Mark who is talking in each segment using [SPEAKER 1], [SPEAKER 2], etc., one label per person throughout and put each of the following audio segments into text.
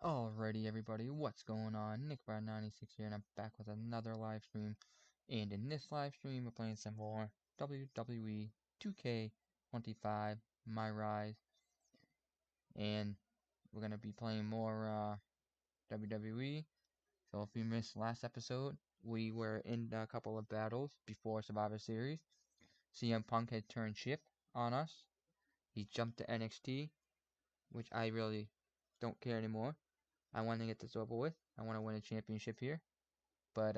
[SPEAKER 1] Alrighty, everybody, what's going on? NickBrad96 here, and I'm back with another live stream. And in this live stream, we're playing some more WWE 2K25 MyRise, and we're gonna be playing more WWE. So if you missed last episode, we were in a couple of battles before Survivor Series. CM Punk had turned ship on us. He jumped to NXT, which I really don't care anymore. I want to get this over with. I want to win a championship here. But,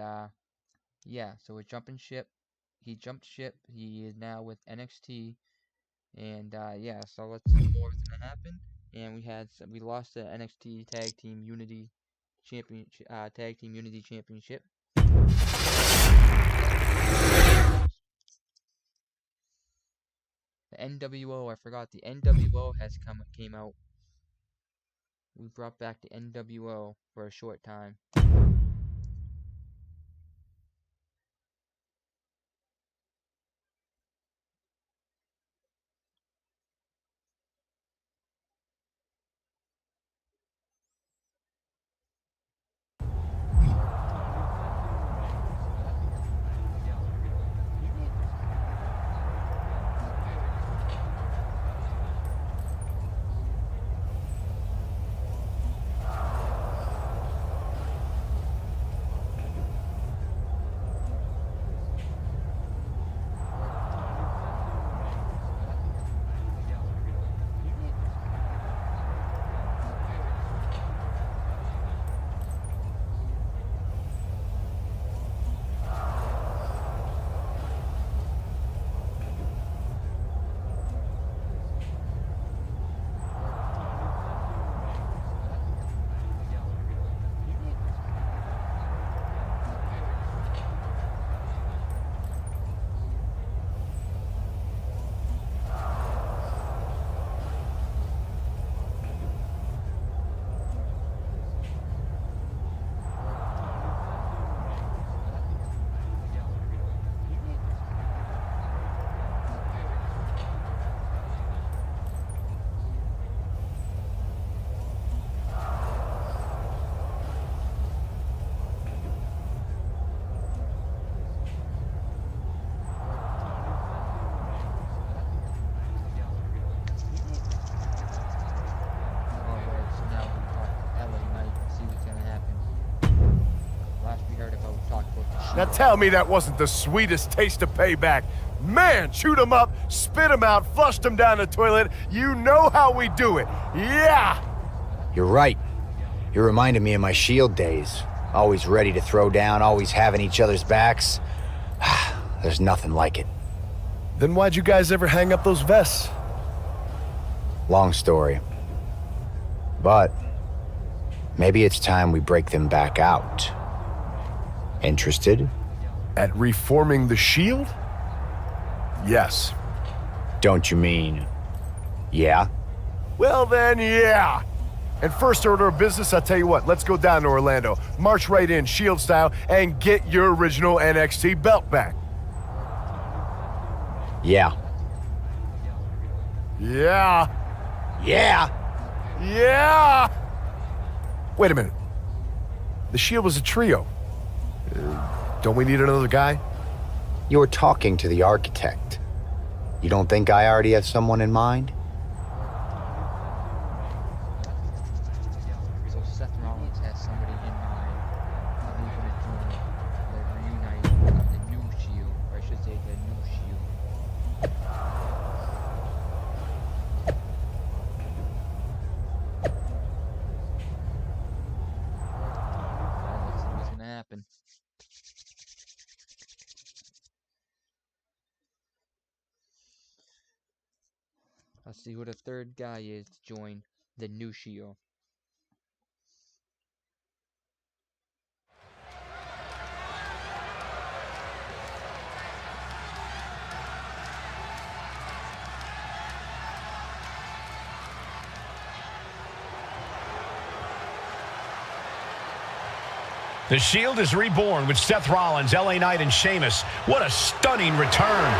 [SPEAKER 1] yeah, so we're jumping ship. He jumped ship. He is now with NXT. And, yeah, so let's see more is going to happen. And we lost the NXT Tag Team Unity Championship. The NWO, I forgot, the NWO came out. We brought back the NWO for a short time.
[SPEAKER 2] Now tell me that wasn't the sweetest taste of payback. Man, chewed them up, spit them out, flushed them down the toilet. You know how we do it. Yeah!
[SPEAKER 3] You're right. You reminded me of my Shield days. Always ready to throw down, always having each other's backs. There's nothing like it.
[SPEAKER 2] Then why'd you guys ever hang up those vests?
[SPEAKER 3] Long story. But maybe it's time we break them back out. Interested?
[SPEAKER 2] At reforming the Shield? Yes.
[SPEAKER 3] Don't you mean, yeah?
[SPEAKER 2] Well then, yeah. And first order of business, I'll tell you what, let's go down to Orlando, march right in, Shield style, and get your original NXT belt back.
[SPEAKER 3] Yeah.
[SPEAKER 2] Yeah.
[SPEAKER 3] Yeah!
[SPEAKER 2] Yeah! Wait a minute. The Shield was a trio. Don't we need another guy?
[SPEAKER 3] You're talking to the architect. You don't think I already have someone in mind?
[SPEAKER 1] So Seth Rollins has somebody in mind. Who's going to join the reunite of the new Shield, or I should say the new Shield. Let's see what's going to happen. Let's see who the third guy is to join the new Shield.
[SPEAKER 4] The Shield is reborn with Seth Rollins, LA Knight, and Sheamus. What a stunning return.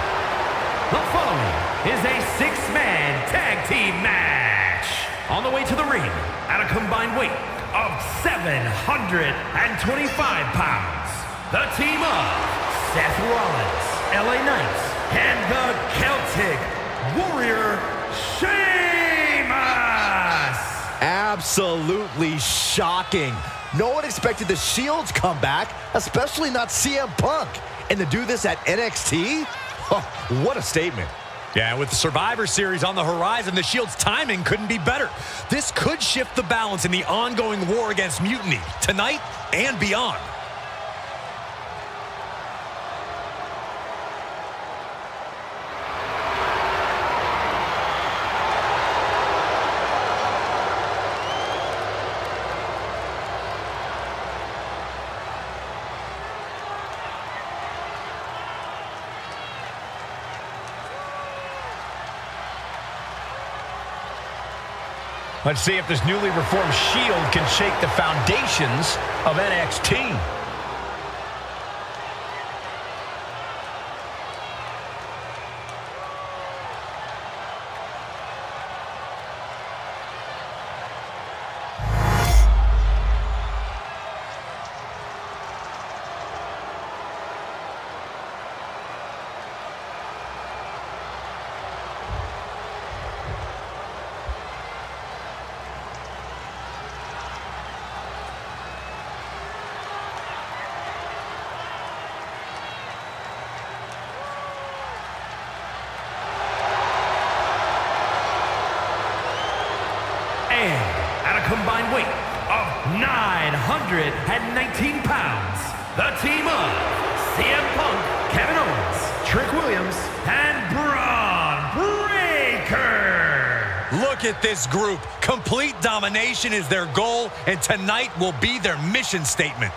[SPEAKER 5] The following is a six-man tag team match. On the way to the ring, at a combined weight of 725 pounds, the team of Seth Rollins, LA Knight, and the Celtic Warrior, Sheamus!
[SPEAKER 6] Absolutely shocking. No one expected the Shield's comeback, especially not CM Punk. And to do this at NXT? Oh, what a statement.
[SPEAKER 7] Yeah, with the Survivor Series on the horizon, the Shield's timing couldn't be better. This could shift the balance in the ongoing war against mutiny, tonight and beyond. Let's see if this newly reformed Shield can shake the foundations of NXT.
[SPEAKER 5] At a combined weight of 919 pounds, the team of CM Punk, Kevin Owens, Trick Williams, and Braun Breaker.
[SPEAKER 7] Look at this group. Complete domination is their goal, and tonight will be their mission statement.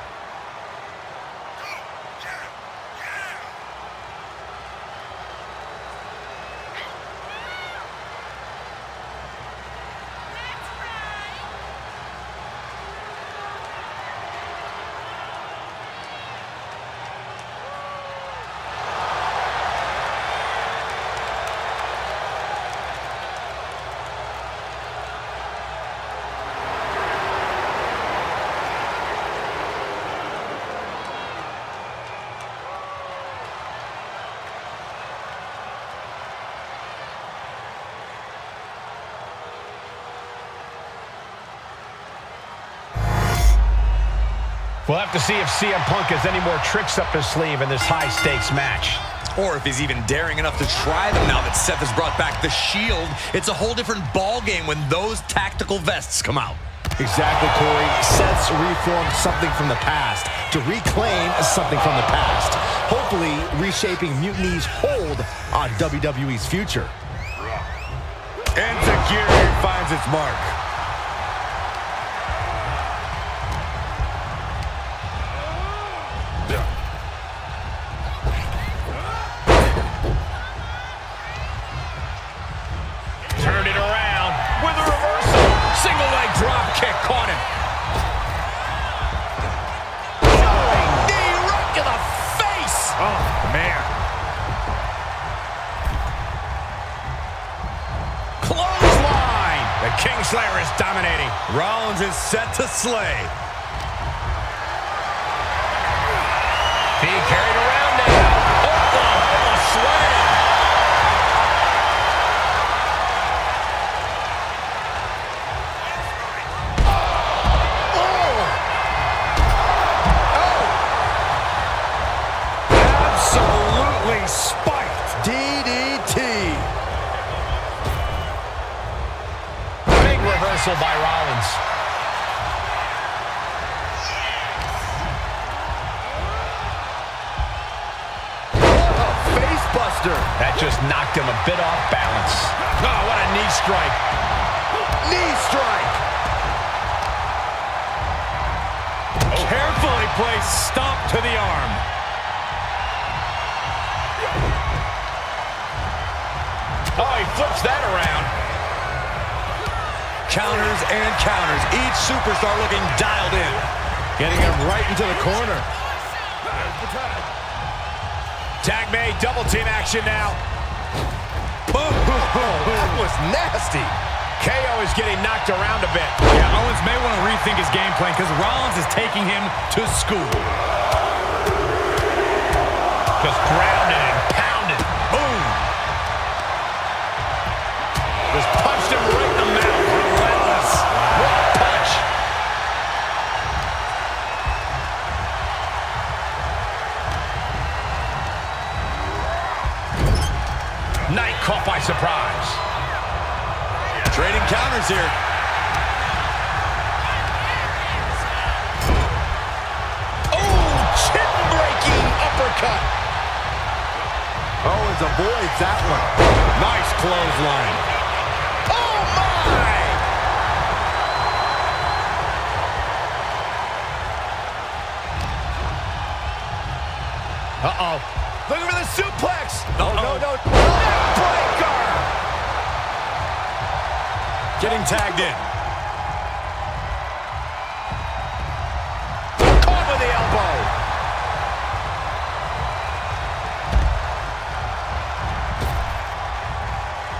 [SPEAKER 7] We'll have to see if CM Punk has any more tricks up his sleeve in this high-stakes match. Or if he's even daring enough to try them now that Seth has brought back the Shield. It's a whole different ballgame when those tactical vests come out.
[SPEAKER 6] Exactly, Corey. Seth's reformed something from the past to reclaim something from the past. Hopefully reshaping Mutiny's hold on WWE's future.
[SPEAKER 2] And Takiri finds its mark.
[SPEAKER 7] Turned it around with a reversal. Single leg drop kick caught him. Knee right to the face.
[SPEAKER 2] Oh, man.
[SPEAKER 7] Clothesline. The Kingslayer is dominating. Rollins is set to slay. Being carried around now. Oklahoma slam.
[SPEAKER 2] Absolutely spiked.
[SPEAKER 6] DDT.
[SPEAKER 7] Big reversal by Rollins.
[SPEAKER 6] Face buster.
[SPEAKER 7] That just knocked him a bit off balance. Oh, what a knee strike.
[SPEAKER 6] Knee strike.
[SPEAKER 7] Carefully placed stomp to the arm. Oh, he flips that around.
[SPEAKER 6] Counters and counters. Each superstar looking dialed in. Getting him right into the corner.
[SPEAKER 7] Tag made, double team action now.
[SPEAKER 6] Oh, that was nasty.
[SPEAKER 4] KO is getting knocked around a bit.
[SPEAKER 7] Yeah, Owens may want to rethink his game plan because Rollins is taking him to school.
[SPEAKER 4] Just grounded and pounded.
[SPEAKER 7] Boom.
[SPEAKER 4] Just punched him right in the mouth. Relentless. What a punch. Knight caught by surprise.
[SPEAKER 7] Trading counters here.
[SPEAKER 4] Oh, chin-breaking uppercut.
[SPEAKER 6] Owens avoids that one.
[SPEAKER 4] Nice clothesline. Oh, my!
[SPEAKER 6] Uh-oh. Looking for the suplex.
[SPEAKER 7] No.
[SPEAKER 6] Breaker.
[SPEAKER 7] Getting tagged in.
[SPEAKER 6] Caught with the elbow.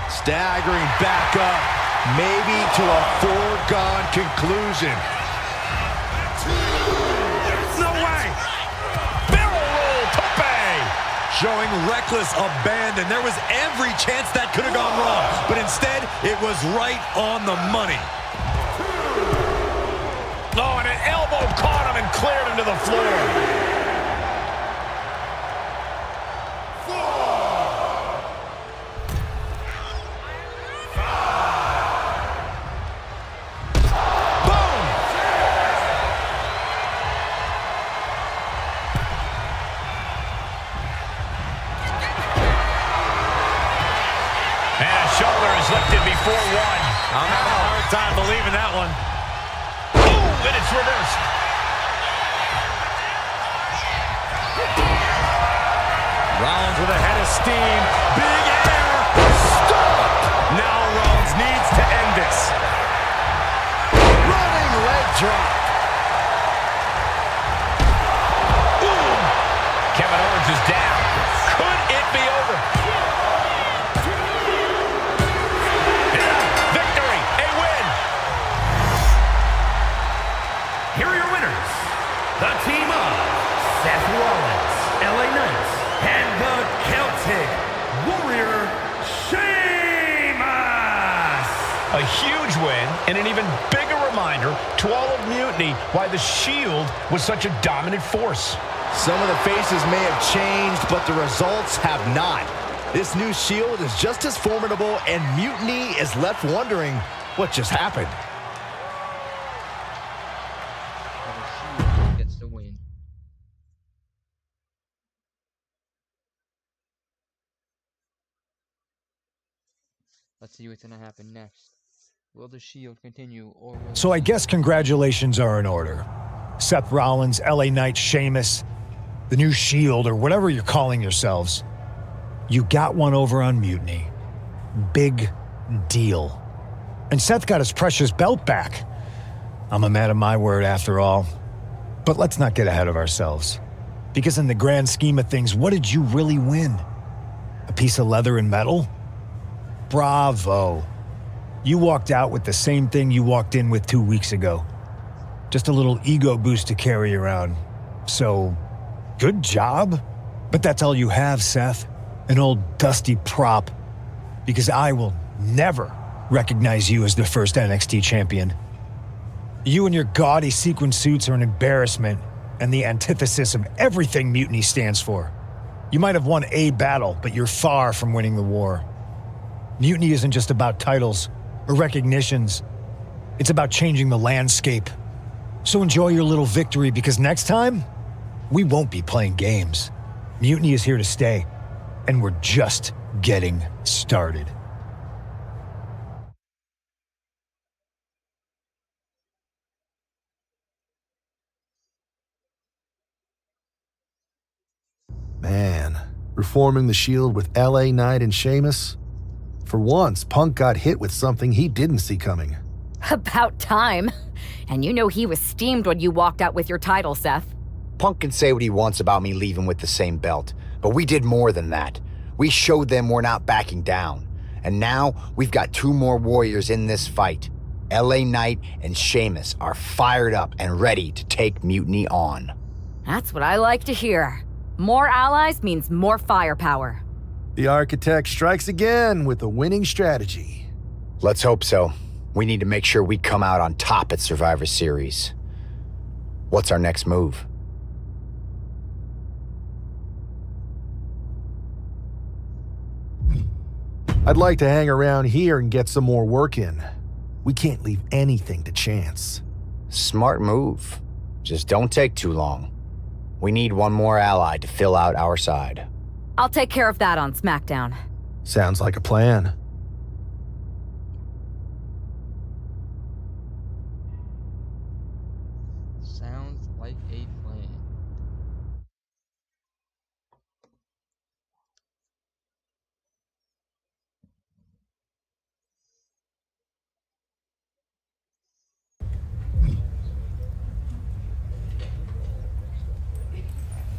[SPEAKER 6] Staggering back up, maybe to a foregone conclusion.
[SPEAKER 7] No way. Barrel roll tope. Showing reckless abandon. There was every chance that could have gone wrong, but instead, it was right on the money.
[SPEAKER 4] Oh, and an elbow caught him and cleared him to the floor. Lifted before one.
[SPEAKER 7] I'm having a hard time believing that one.
[SPEAKER 4] Boom, and it's reversed.
[SPEAKER 7] Rollins with a head of steam. Big air. Stop. Now Rollins needs to end this.
[SPEAKER 6] Running leg drop.
[SPEAKER 4] Boom. Kevin Owens is down. Could it be over?
[SPEAKER 5] Here are your winners, the team of Seth Rollins, LA Knight, and the Celtic Warrior, Sheamus!
[SPEAKER 4] A huge win and an even bigger reminder to all of Mutiny why the Shield was such a dominant force.
[SPEAKER 6] Some of the faces may have changed, but the results have not. This new Shield is just as formidable, and Mutiny is left wondering what just happened.
[SPEAKER 1] Gets the win. Let's see what's gonna happen next. Will the Shield continue, or will
[SPEAKER 8] So I guess congratulations are in order. Seth Rollins, LA Knight, Sheamus, the new Shield, or whatever you're calling yourselves. You got one over on Mutiny. Big deal. And Seth got his precious belt back. I'm a man of my word after all. But let's not get ahead of ourselves. Because in the grand scheme of things, what did you really win? A piece of leather and metal? Bravo. You walked out with the same thing you walked in with 2 weeks ago. Just a little ego boost to carry around. So, good job. But that's all you have, Seth. An old dusty prop. Because I will never recognize you as the first NXT champion. You and your gaudy sequin suits are an embarrassment and the antithesis of everything Mutiny stands for. You might have won a battle, but you're far from winning the war. Mutiny isn't just about titles or recognitions. It's about changing the landscape. So enjoy your little victory, because next time, we won't be playing games. Mutiny is here to stay, and we're just getting started.
[SPEAKER 2] Man, reforming the Shield with LA Knight and Sheamus? For once, Punk got hit with something he didn't see coming.
[SPEAKER 9] About time. And you know he was steamed when you walked out with your title, Seth.
[SPEAKER 3] Punk can say what he wants about me leaving with the same belt, but we did more than that. We showed them we're not backing down. And now we've got two more warriors in this fight. LA Knight and Sheamus are fired up and ready to take Mutiny on.
[SPEAKER 9] That's what I like to hear. More allies means more firepower.
[SPEAKER 2] The Architect strikes again with a winning strategy.
[SPEAKER 3] Let's hope so. We need to make sure we come out on top at Survivor Series. What's our next move?
[SPEAKER 2] I'd like to hang around here and get some more work in. We can't leave anything to chance.
[SPEAKER 3] Smart move. Just don't take too long. We need one more ally to fill out our side.
[SPEAKER 9] I'll take care of that on SmackDown.
[SPEAKER 2] Sounds like a plan.
[SPEAKER 1] Sounds like a plan.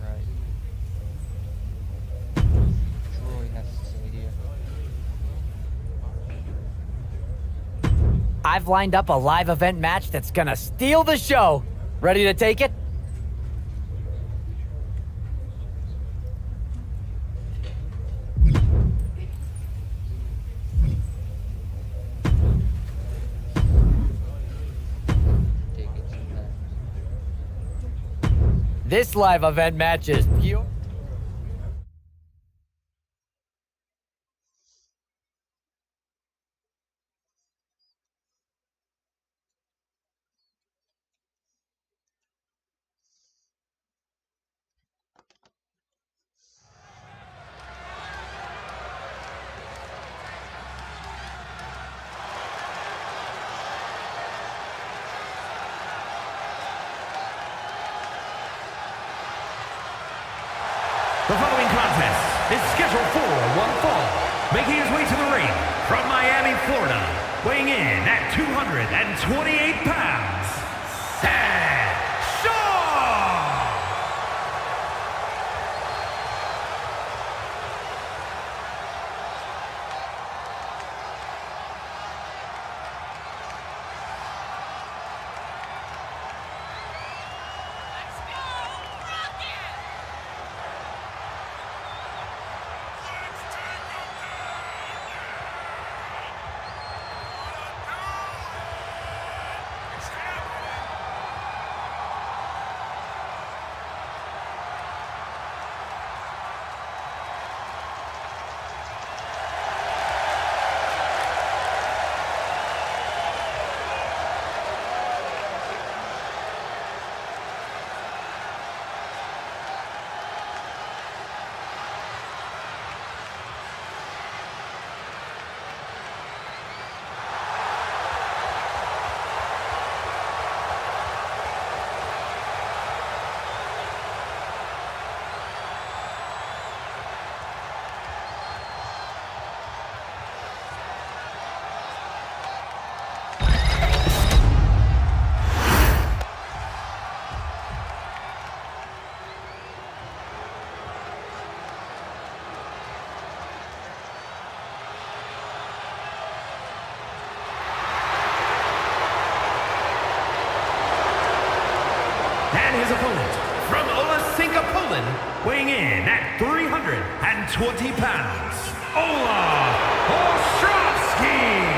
[SPEAKER 1] Alright. Troy has to say here.
[SPEAKER 10] I've lined up a live event match that's gonna steal the show. Ready to take it?
[SPEAKER 1] Take it sometimes.
[SPEAKER 10] This live event match is pure.
[SPEAKER 5] The following contest is scheduled for one fall. Making his way to the ring from Miami, Florida, weighing in at 228 pounds, Seth Shaw! And his opponent, from Olesinka, Poland, weighing in at 320 pounds, Olaf Ostrovsky!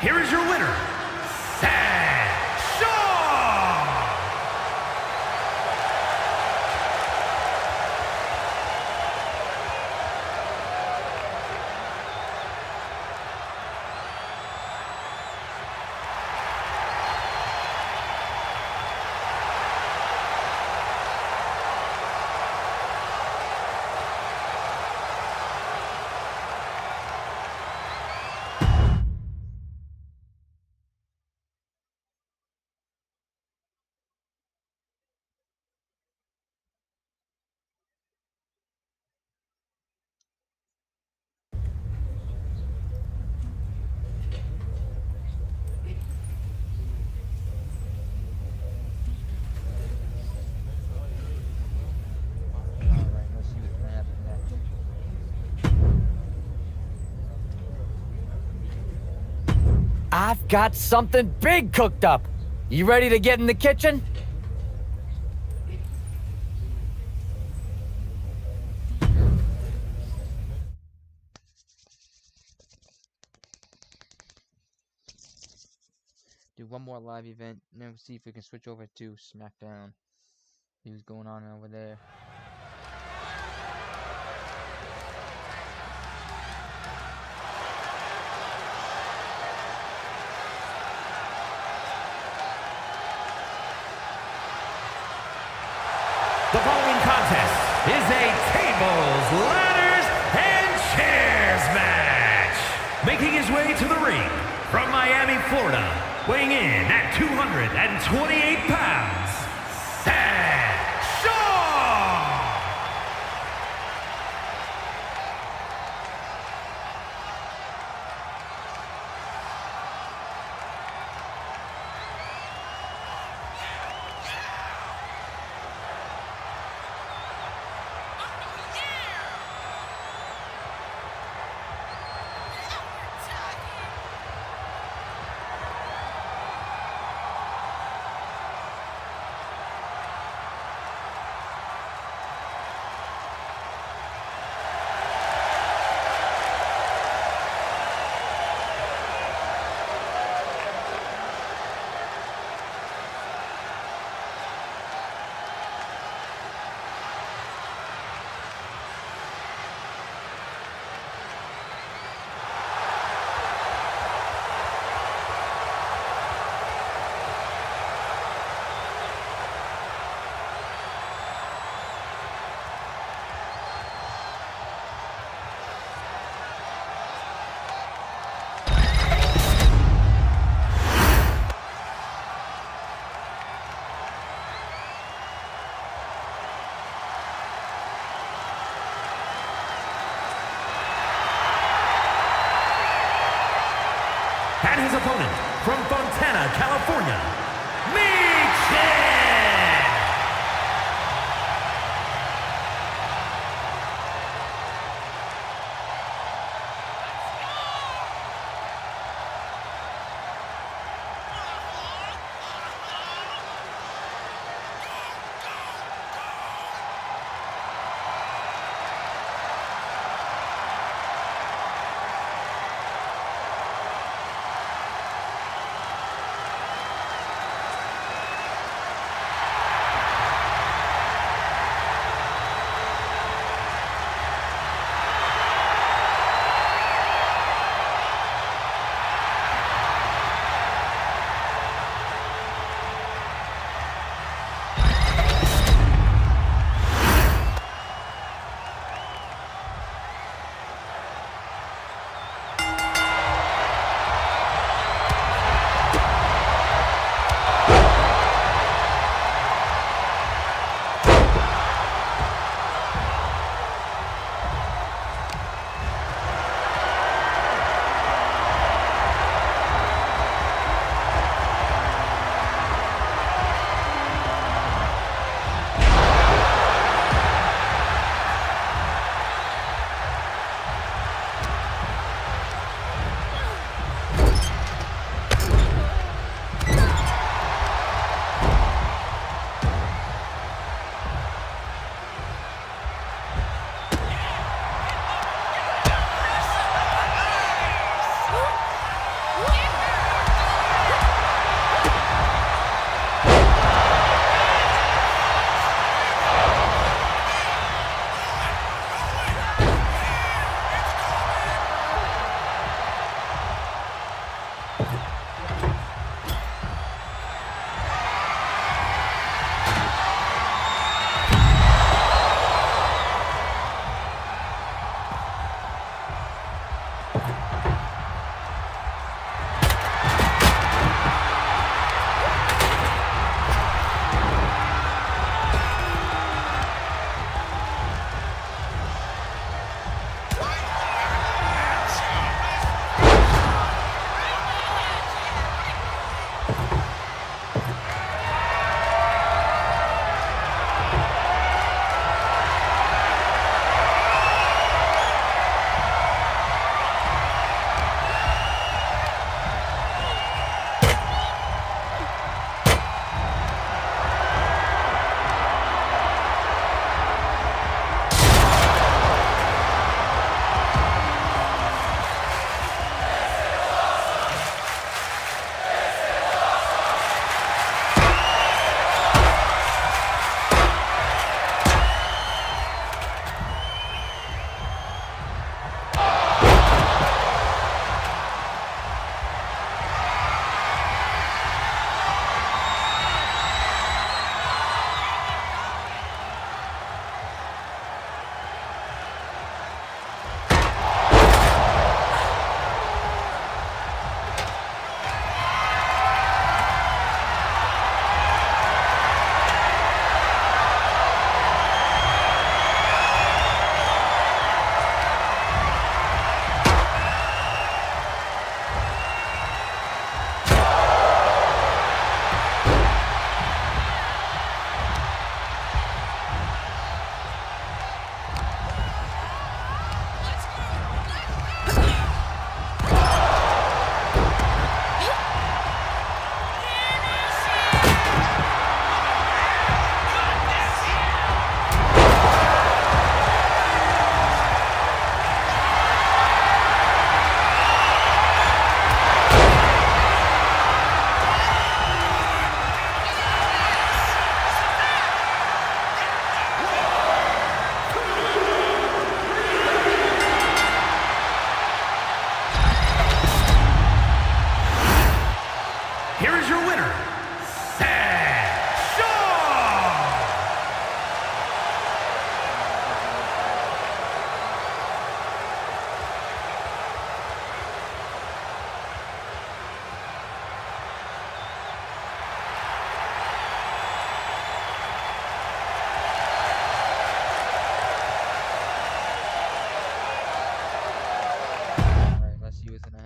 [SPEAKER 5] here is your winner, Seth Shaw!
[SPEAKER 1] Alright, let's see what's gonna happen next.
[SPEAKER 10] I've got something big cooked up. You ready to get in the kitchen?
[SPEAKER 1] Do one more live event, and then we'll see if we can switch over to SmackDown. See what's going on over there.
[SPEAKER 5] The following contest is a tables, ladders, and chairs match. Making his way to the ring from Miami, Florida, weighing in at 228 pounds, Seth Shaw! And his opponent from Fontana, California, Michin!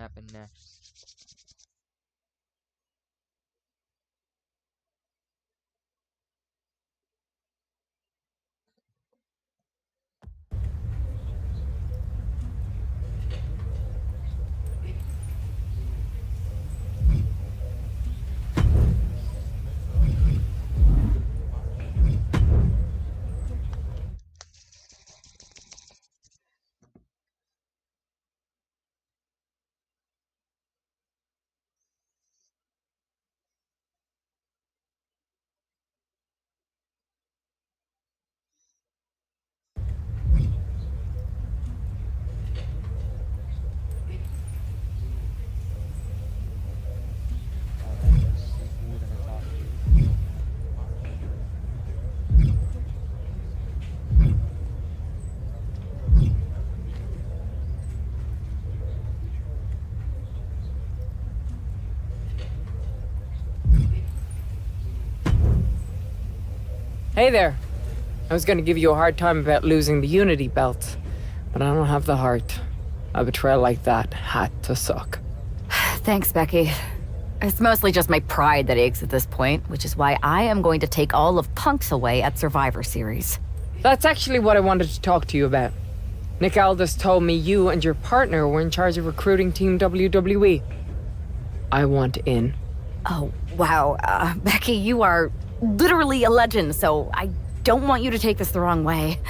[SPEAKER 1] happen next.
[SPEAKER 11] Hey there. I was gonna give you a hard time about losing the Unity belt, but I don't have the heart. A betrayal like that had to suck.
[SPEAKER 9] Thanks, Becky. It's mostly just my pride that aches at this point, which is why I am going to take all of Punk's away at Survivor Series.
[SPEAKER 11] That's actually what I wanted to talk to you about. Nick Aldis told me you and your partner were in charge of recruiting Team WWE. I want in.
[SPEAKER 9] Oh, wow. Becky, you are literally a legend, so I don't want you to take this the wrong way.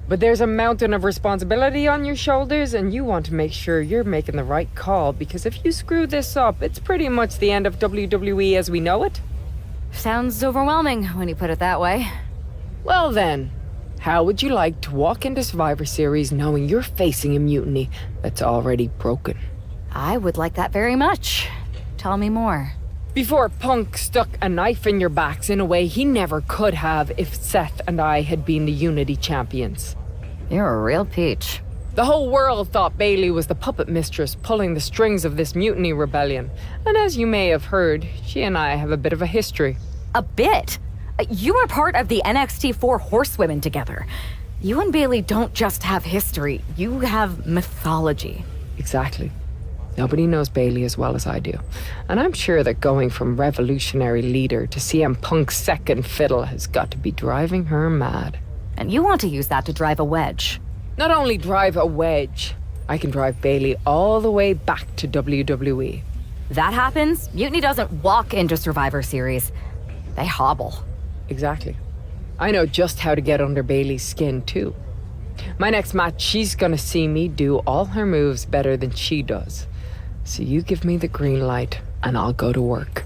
[SPEAKER 11] But there's a mountain of responsibility on your shoulders, and you want to make sure you're making the right call, because if you screw this up, it's pretty much the end of WWE as we know it.
[SPEAKER 9] Sounds overwhelming when you put it that way.
[SPEAKER 11] Well then, how would you like to walk into Survivor Series knowing you're facing a mutiny that's already broken?
[SPEAKER 9] I would like that very much. Tell me more.
[SPEAKER 11] Before Punk stuck a knife in your backs in a way he never could have if Seth and I had been the Unity champions.
[SPEAKER 9] You're a real peach.
[SPEAKER 11] The whole world thought Bailey was the puppet mistress pulling the strings of this mutiny rebellion. And as you may have heard, she and I have a bit of a history.
[SPEAKER 9] A bit? You are part of the NXT 4 Horsewomen together. You and Bailey don't just have history, you have mythology.
[SPEAKER 11] Exactly. Nobody knows Bailey as well as I do. And I'm sure that going from revolutionary leader to CM Punk's second fiddle has got to be driving her mad.
[SPEAKER 9] And you want to use that to drive a wedge.
[SPEAKER 11] Not only drive a wedge, I can drive Bailey all the way back to WWE.
[SPEAKER 9] That happens, Mutiny doesn't walk into Survivor Series. They hobble.
[SPEAKER 11] Exactly. I know just how to get under Bailey's skin, too. My next match, she's gonna see me do all her moves better than she does. So you give me the green light, and I'll go to work.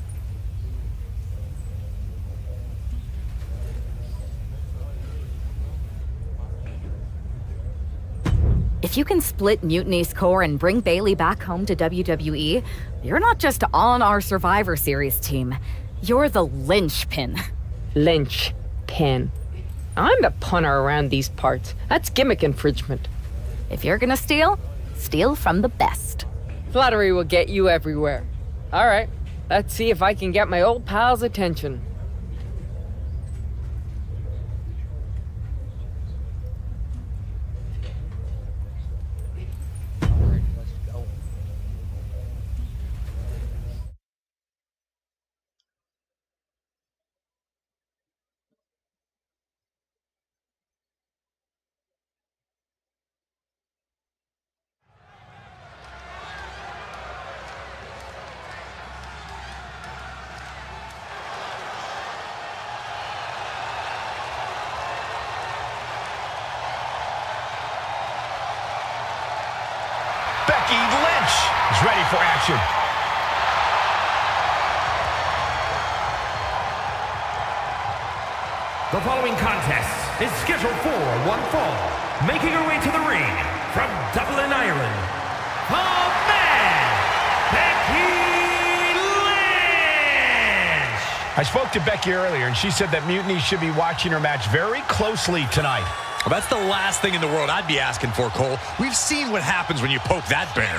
[SPEAKER 9] If you can split Mutiny's core and bring Bailey back home to WWE, you're not just on our Survivor Series team. You're the linchpin.
[SPEAKER 11] Linchpin. I'm the punter around these parts. That's gimmick infringement.
[SPEAKER 9] If you're gonna steal, steal from the best.
[SPEAKER 11] Flattery will get you everywhere. All right, let's see if I can get my old pal's attention.
[SPEAKER 1] Alright, let's go.
[SPEAKER 4] Becky Lynch is ready for action.
[SPEAKER 5] The following contest is scheduled for one fall. Making her way to the ring from Dublin, Ireland, the man, Becky Lynch!
[SPEAKER 4] I spoke to Becky earlier, and she said that Mutiny should be watching her match very closely tonight.
[SPEAKER 7] Well, that's the last thing in the world I'd be asking for, Cole. We've seen what happens when you poke that bear.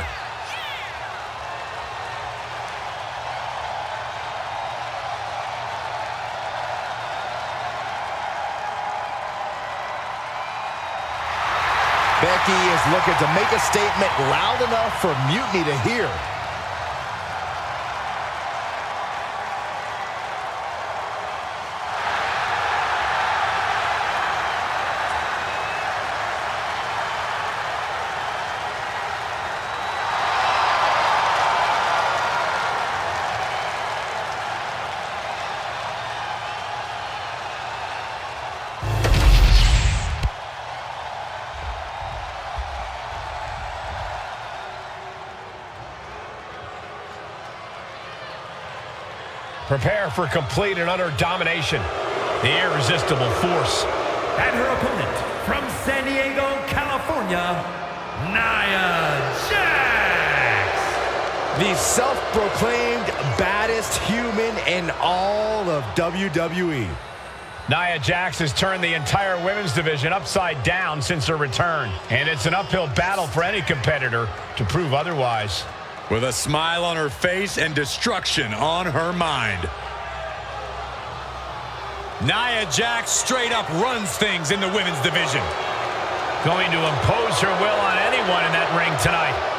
[SPEAKER 6] Becky is looking to make a statement loud enough for Mutiny to hear.
[SPEAKER 4] Prepare for complete and utter domination. The irresistible force.
[SPEAKER 5] And her opponent from San Diego, California, Nia Jax.
[SPEAKER 6] The self-proclaimed baddest human in all of WWE.
[SPEAKER 4] Nia Jax has turned the entire women's division upside down since her return. And it's an uphill battle for any competitor to prove otherwise.
[SPEAKER 7] With a smile on her face and destruction on her mind. Nia Jax straight up runs things in the women's division.
[SPEAKER 4] Going to impose her will on anyone in that ring tonight.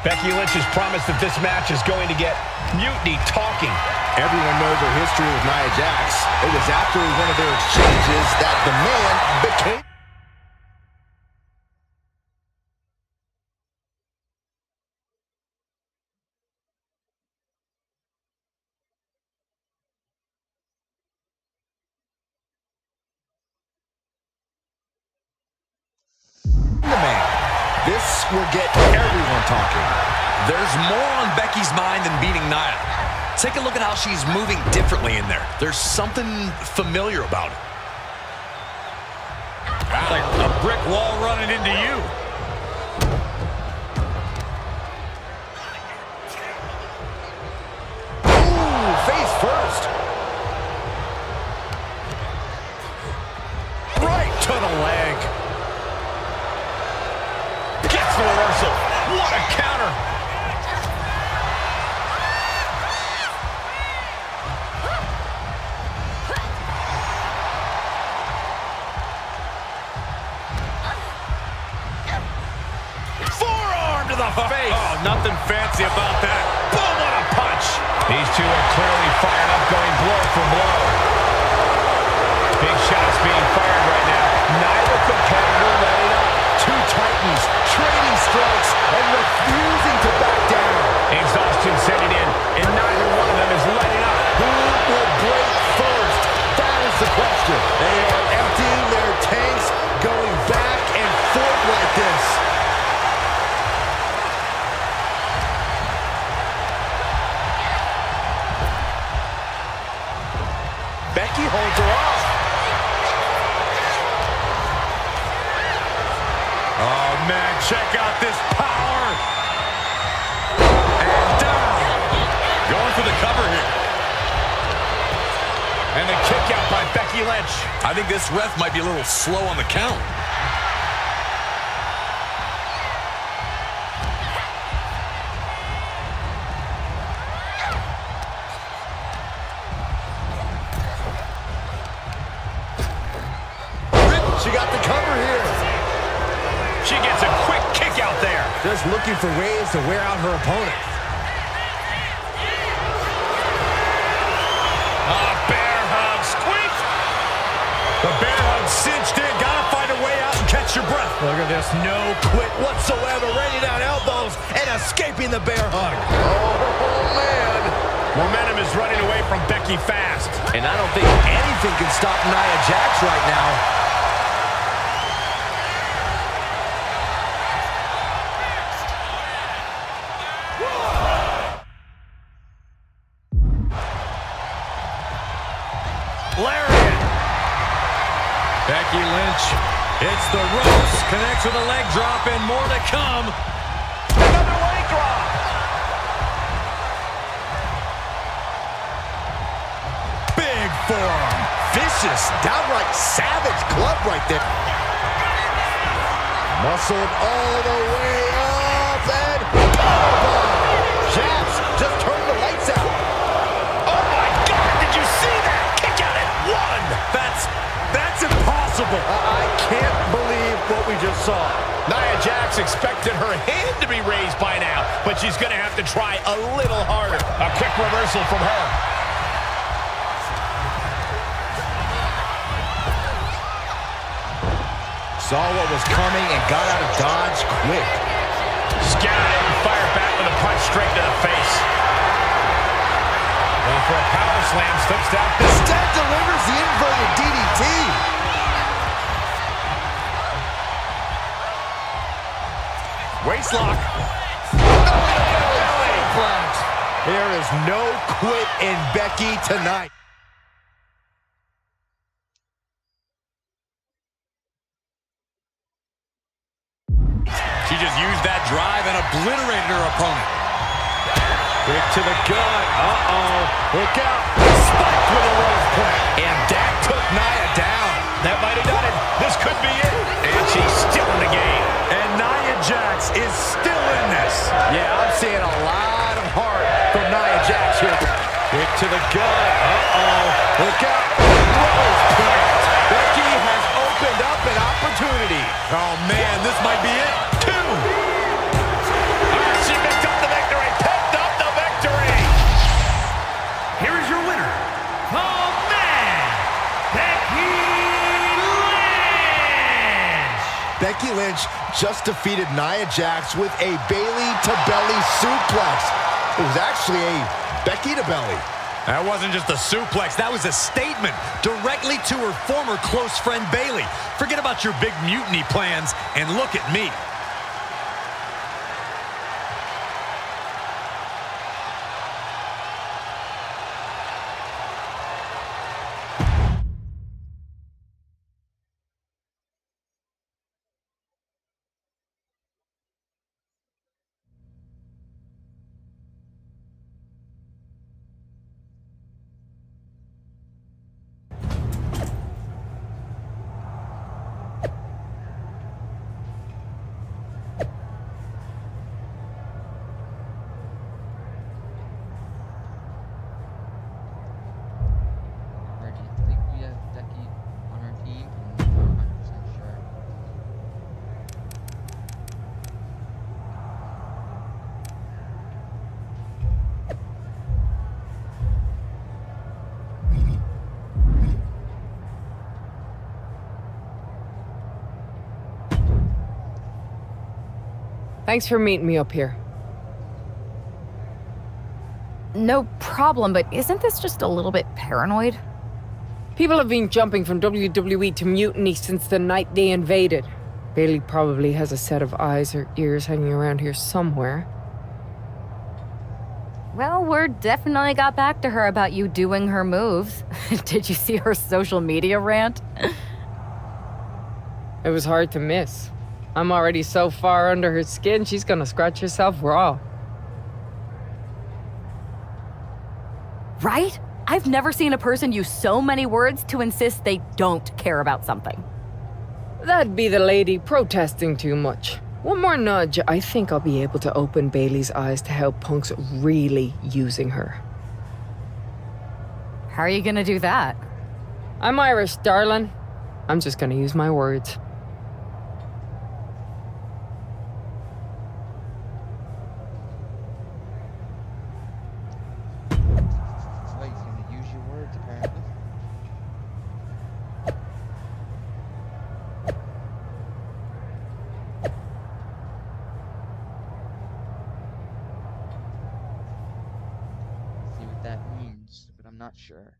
[SPEAKER 4] Becky Lynch has promised that this match is going to get Mutiny talking.
[SPEAKER 6] Everyone knows her history with Nia Jax. It was after one of their exchanges that the man became... the man. This will get everyone talking.
[SPEAKER 7] There's more on Becky's mind than beating Nia. Take a look at how she's moving differently in there. There's something familiar about it.
[SPEAKER 4] Like a brick wall running into you.
[SPEAKER 6] Ooh, face first.
[SPEAKER 7] Right to the leg. Gets the reversal. What a counter. Forearm to the face.
[SPEAKER 4] Oh, nothing fancy about that.
[SPEAKER 7] Boom, what a punch.
[SPEAKER 4] These two are clearly fired up, going blow for blow. Big shots being fired right now. Neither competitor letting up.
[SPEAKER 6] Two titans trading strikes and refusing to back down.
[SPEAKER 4] Exhaustion setting in, and neither one of them is letting up.
[SPEAKER 6] Who will break first? That is the question. They are emptying their tanks, going back and forth like this. Becky holds her off.
[SPEAKER 4] Oh, man, check out this power. And down.
[SPEAKER 7] Going for the cover here.
[SPEAKER 4] And the kick out by Becky Lynch.
[SPEAKER 7] I think this ref might be a little slow on the count.
[SPEAKER 6] She got the cover here.
[SPEAKER 4] She gets a quick kick out there.
[SPEAKER 6] Just looking for ways to wear out her opponent.
[SPEAKER 4] Bear hug, squeak.
[SPEAKER 7] The bear hug cinched in. Gotta find a way out and catch your breath.
[SPEAKER 6] Look at this, no quit whatsoever. Raining down elbows and escaping the bear hug. Oh, man.
[SPEAKER 4] Momentum is running away from Becky fast.
[SPEAKER 6] And I don't think anything can stop Nia Jax right now.
[SPEAKER 4] Lariat.
[SPEAKER 7] Becky Lynch hits the ropes, connects with a leg drop, and more to come.
[SPEAKER 4] Another leg drop.
[SPEAKER 6] Big forearm. Vicious, downright savage club right there. Muscled all the way up and powerbomb. Jax just turned the lights out.
[SPEAKER 4] Oh, my God. Did you see that? Kick out at one.
[SPEAKER 6] That's impossible. I can't believe what we just saw.
[SPEAKER 4] Nia Jax expected her hand to be raised by now, but she's going to have to try a little harder. A quick reversal from her.
[SPEAKER 6] Saw what was coming and got out of dodge quick.
[SPEAKER 4] Scouted it and fired back with a punch straight to the face. Going for a power slam, slips down.
[SPEAKER 6] Instead delivers the inverted DDT. Waistlock. There is no quit in Becky tonight.
[SPEAKER 7] She just used that drive and obliterated her opponent.
[SPEAKER 6] Quick to the gut. Uh-oh. Look out. Spiked with a rose point.
[SPEAKER 7] And Dak took Nia down.
[SPEAKER 4] That might have done it. This could be it. And she's still in the game.
[SPEAKER 6] And Nia Jax is still in this. Yeah, I'm seeing a lot of heart from Nia Jax here. Quick to the gut. Uh-oh. Look out. Rose point. Becky has opened up an opportunity.
[SPEAKER 7] Oh, man, this might be it. Two.
[SPEAKER 4] She picked up the victory. Picked up the victory.
[SPEAKER 5] Here is your winner, the man, Becky Lynch.
[SPEAKER 6] Becky Lynch just defeated Nia Jax with a Bayley-to-belly suplex. It was actually a Becky-to-belly.
[SPEAKER 7] That wasn't just a suplex. That was a statement directly to her former close friend, Bayley. Forget about your big mutiny plans and look at me.
[SPEAKER 11] Thanks for meeting me up here.
[SPEAKER 9] No problem, but isn't this just a little bit paranoid?
[SPEAKER 11] People have been jumping from WWE to Mutiny since the night they invaded. Bailey probably has a set of eyes or ears hanging around here somewhere.
[SPEAKER 9] Well, word definitely got back to her about you doing her moves. Did you see her social media rant?
[SPEAKER 11] It was hard to miss. I'm already so far under her skin, she's gonna scratch herself raw.
[SPEAKER 9] Right? I've never seen a person use so many words to insist they don't care about something.
[SPEAKER 11] That'd be the lady protesting too much. One more nudge, I think I'll be able to open Bailey's eyes to how Punk's really using her.
[SPEAKER 9] How are you gonna do that?
[SPEAKER 11] I'm Irish, darling. I'm just gonna use my words.
[SPEAKER 1] Oh, he's gonna use your words, apparently. See what that means, but I'm not sure.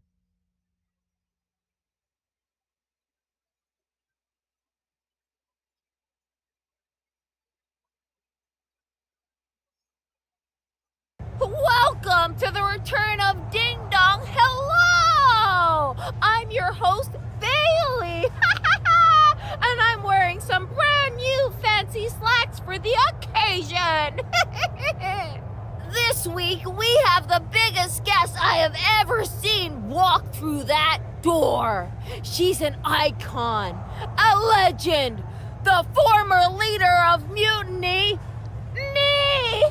[SPEAKER 12] Welcome to the return of Ding Dong. Hello! I'm your host, Bailey. And I'm wearing some brand new fancy slacks for the occasion. This week, we have the biggest guest I have ever seen walk through that door. She's an icon, a legend, the former leader of Mutiny, me!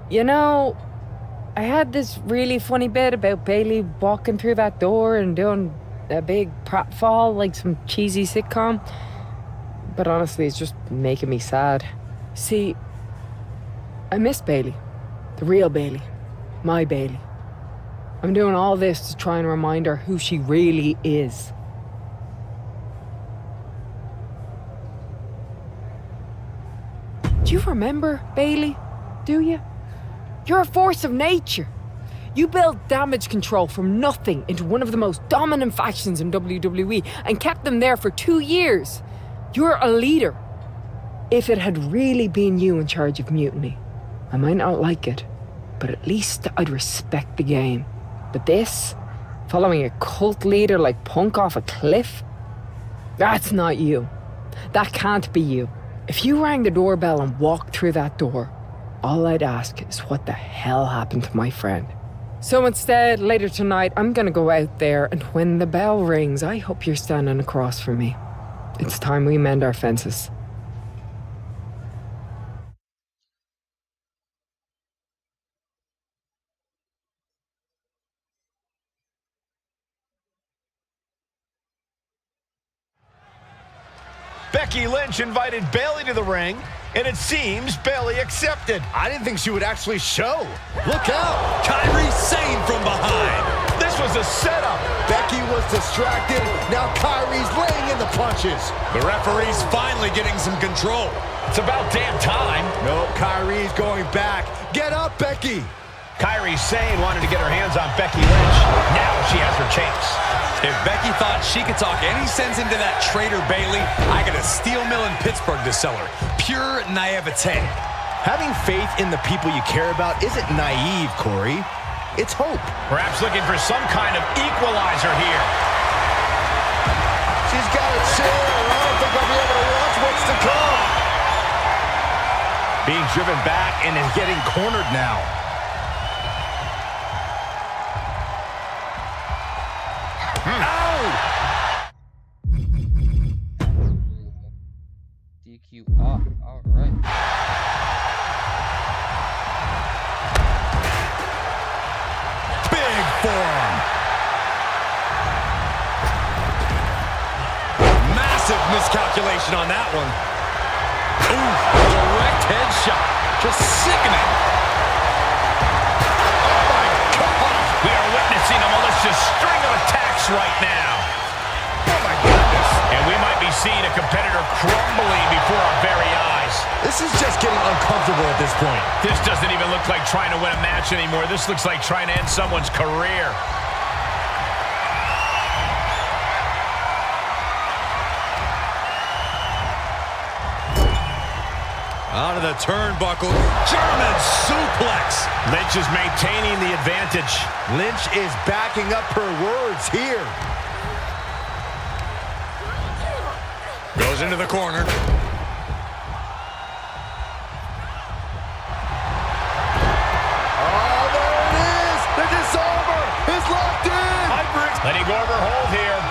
[SPEAKER 11] You know, I had this really funny bit about Bailey walking through that door and doing a big pratfall like some cheesy sitcom. But honestly, it's just making me sad. See, I miss Bailey. The real Bailey. My Bailey. I'm doing all this to try and remind her who she really is. Do you remember Bailey? Do you? You're a force of nature. You built damage control from nothing into one of the most dominant factions in WWE and kept them there for 2 years. You're a leader. If it had really been you in charge of Mutiny, I might not like it, but at least I'd respect the game. But this, following a cult leader like Punk off a cliff, that's not you. That can't be you. If you rang the doorbell and walked through that door, all I'd ask is what the hell happened to my friend. So instead, later tonight, I'm gonna go out there, and when the bell rings, I hope you're standing across from me. It's time we mend our fences.
[SPEAKER 4] Becky Lynch invited Bayley to the ring, and it seems Bayley accepted.
[SPEAKER 6] I didn't think she would actually show. Look out! Kyrie Sane from behind.
[SPEAKER 4] This was a setup.
[SPEAKER 6] Becky was distracted. Now Kyrie's laying in the punches. The referee's finally getting some control.
[SPEAKER 4] It's about damn time.
[SPEAKER 6] Nope, Kyrie's going back. Get up, Becky.
[SPEAKER 4] Kyrie Sane wanted to get her hands on Becky Lynch. Now she has her chance.
[SPEAKER 7] If Becky thought she could talk any sense into that traitor Bayley, I got a steel mill in Pittsburgh to sell her. Pure naivete.
[SPEAKER 6] Having faith in the people you care about isn't naive, Corey. It's hope.
[SPEAKER 4] Perhaps looking for some kind of equalizer here.
[SPEAKER 6] She's got it sealed. I don't think I'll be able to watch what's to come. Being driven back and is getting cornered now.
[SPEAKER 1] DQ off. All right.
[SPEAKER 6] Big forearm.
[SPEAKER 7] Massive miscalculation on that one. Ooh, direct headshot. Just sickening.
[SPEAKER 4] Oh, my God. We are witnessing a malicious string of attacks right now.
[SPEAKER 6] Oh, my goodness.
[SPEAKER 4] And we might be seen a competitor crumbling before our very eyes.
[SPEAKER 6] This is just getting uncomfortable at this point.
[SPEAKER 4] This doesn't even look like trying to win a match anymore. This looks like trying to end someone's career.
[SPEAKER 6] Onto the turnbuckle. German suplex.
[SPEAKER 4] Lynch is maintaining the advantage.
[SPEAKER 6] Lynch is backing up her words here. Goes into the corner. Oh, there it is. The disarmer is locked in.
[SPEAKER 4] Letting go of her hold here.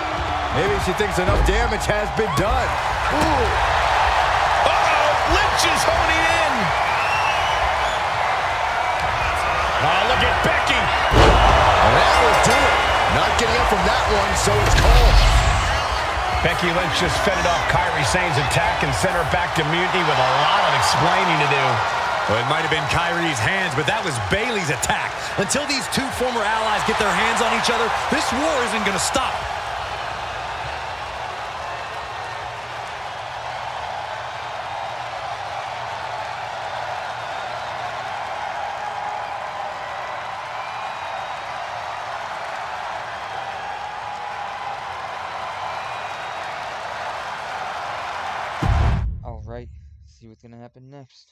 [SPEAKER 6] Maybe she thinks enough damage has been done. Ooh.
[SPEAKER 4] Lynch is honing in. Oh, look at Becky.
[SPEAKER 6] And that will do it. Not getting up from that one, so it's called.
[SPEAKER 4] Becky Lynch just fended off Kairi Sane's attack and sent her back to Mutiny with a lot of explaining to do.
[SPEAKER 6] Well, it might have been Kairi's hands, but that was Bayley's attack. Until these two former allies get their hands on each other, this war isn't going to stop.
[SPEAKER 1] Alright, see what's gonna happen next.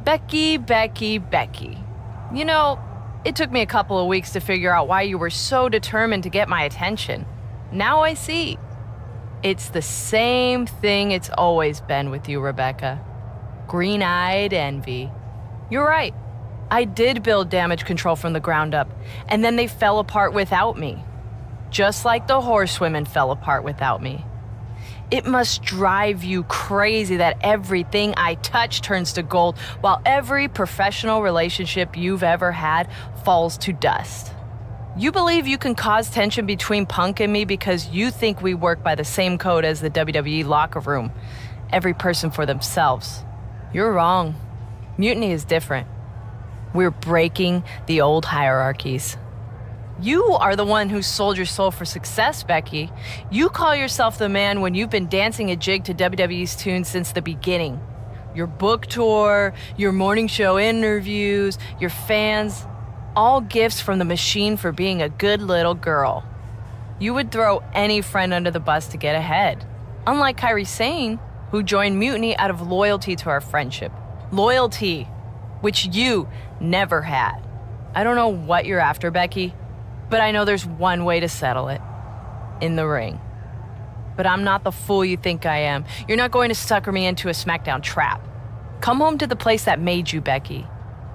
[SPEAKER 13] Becky, Becky, Becky. You know, it took me a couple of weeks to figure out why you were so determined to get my attention. Now I see. It's the same thing it's always been with you, Rebecca. Green-eyed envy. You're right. I did build damage control from the ground up, and then they fell apart without me. Just like the horsewomen fell apart without me. It must drive you crazy that everything I touch turns to gold, while every professional relationship you've ever had falls to dust. You believe you can cause tension between Punk and me because you think we work by the same code as the WWE locker room. Every person for themselves. You're wrong. Mutiny is different. We're breaking the old hierarchies. You are the one who sold your soul for success, Becky. You call yourself the man when you've been dancing a jig to WWE's tune since the beginning. Your book tour, your morning show interviews, your fans, all gifts from the machine for being a good little girl. You would throw any friend under the bus to get ahead. Unlike Kairi Sane, who joined Mutiny out of loyalty to our friendship. Loyalty, which you never had. I don't know what you're after, Becky, but I know there's one way to settle it. In the ring. But I'm not the fool you think I am. You're not going to sucker me into a SmackDown trap. Come home to the place that made you, Becky.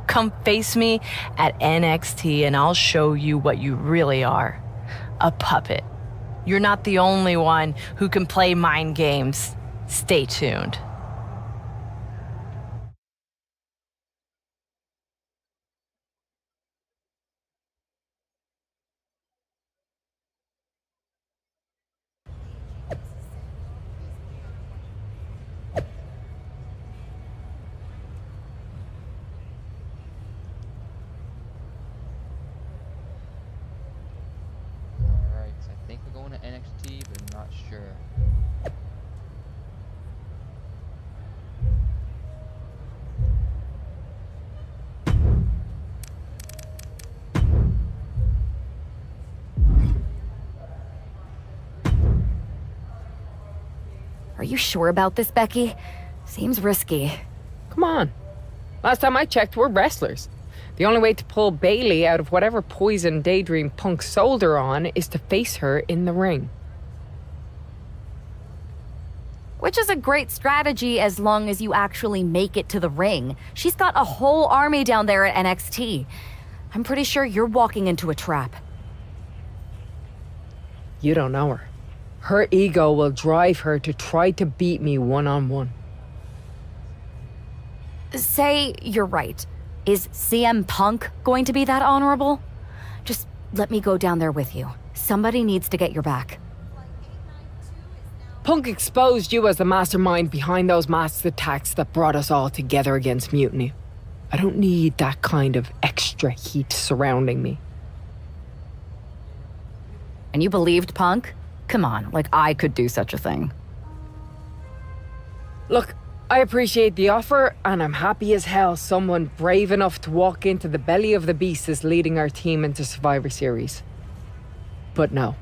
[SPEAKER 13] Come face me at NXT and I'll show you what you really are. A puppet. You're not the only one who can play mind games. Stay tuned.
[SPEAKER 1] I think we're going to NXT, but I'm not sure.
[SPEAKER 9] Are you sure about this, Becky? Seems risky.
[SPEAKER 11] Come on. Last time I checked, we're wrestlers. The only way to pull Bayley out of whatever poison daydream Punk sold her on is to face her in the ring.
[SPEAKER 9] Which is a great strategy as long as you actually make it to the ring. She's got a whole army down there at NXT. I'm pretty sure you're walking into a trap.
[SPEAKER 11] You don't know her. Her ego will drive her to try to beat me one-on-one.
[SPEAKER 9] Say you're right. Is CM Punk going to be that honorable? Just let me go down there with you. Somebody needs to get your back.
[SPEAKER 11] Punk exposed you as the mastermind behind those masked attacks that brought us all together against Mutiny. I don't need that kind of extra heat surrounding me.
[SPEAKER 9] And you believed Punk? Come on, like I could do such a thing.
[SPEAKER 11] Look, I appreciate the offer, and I'm happy as hell someone brave enough to walk into the belly of the beast is leading our team into Survivor Series. But no.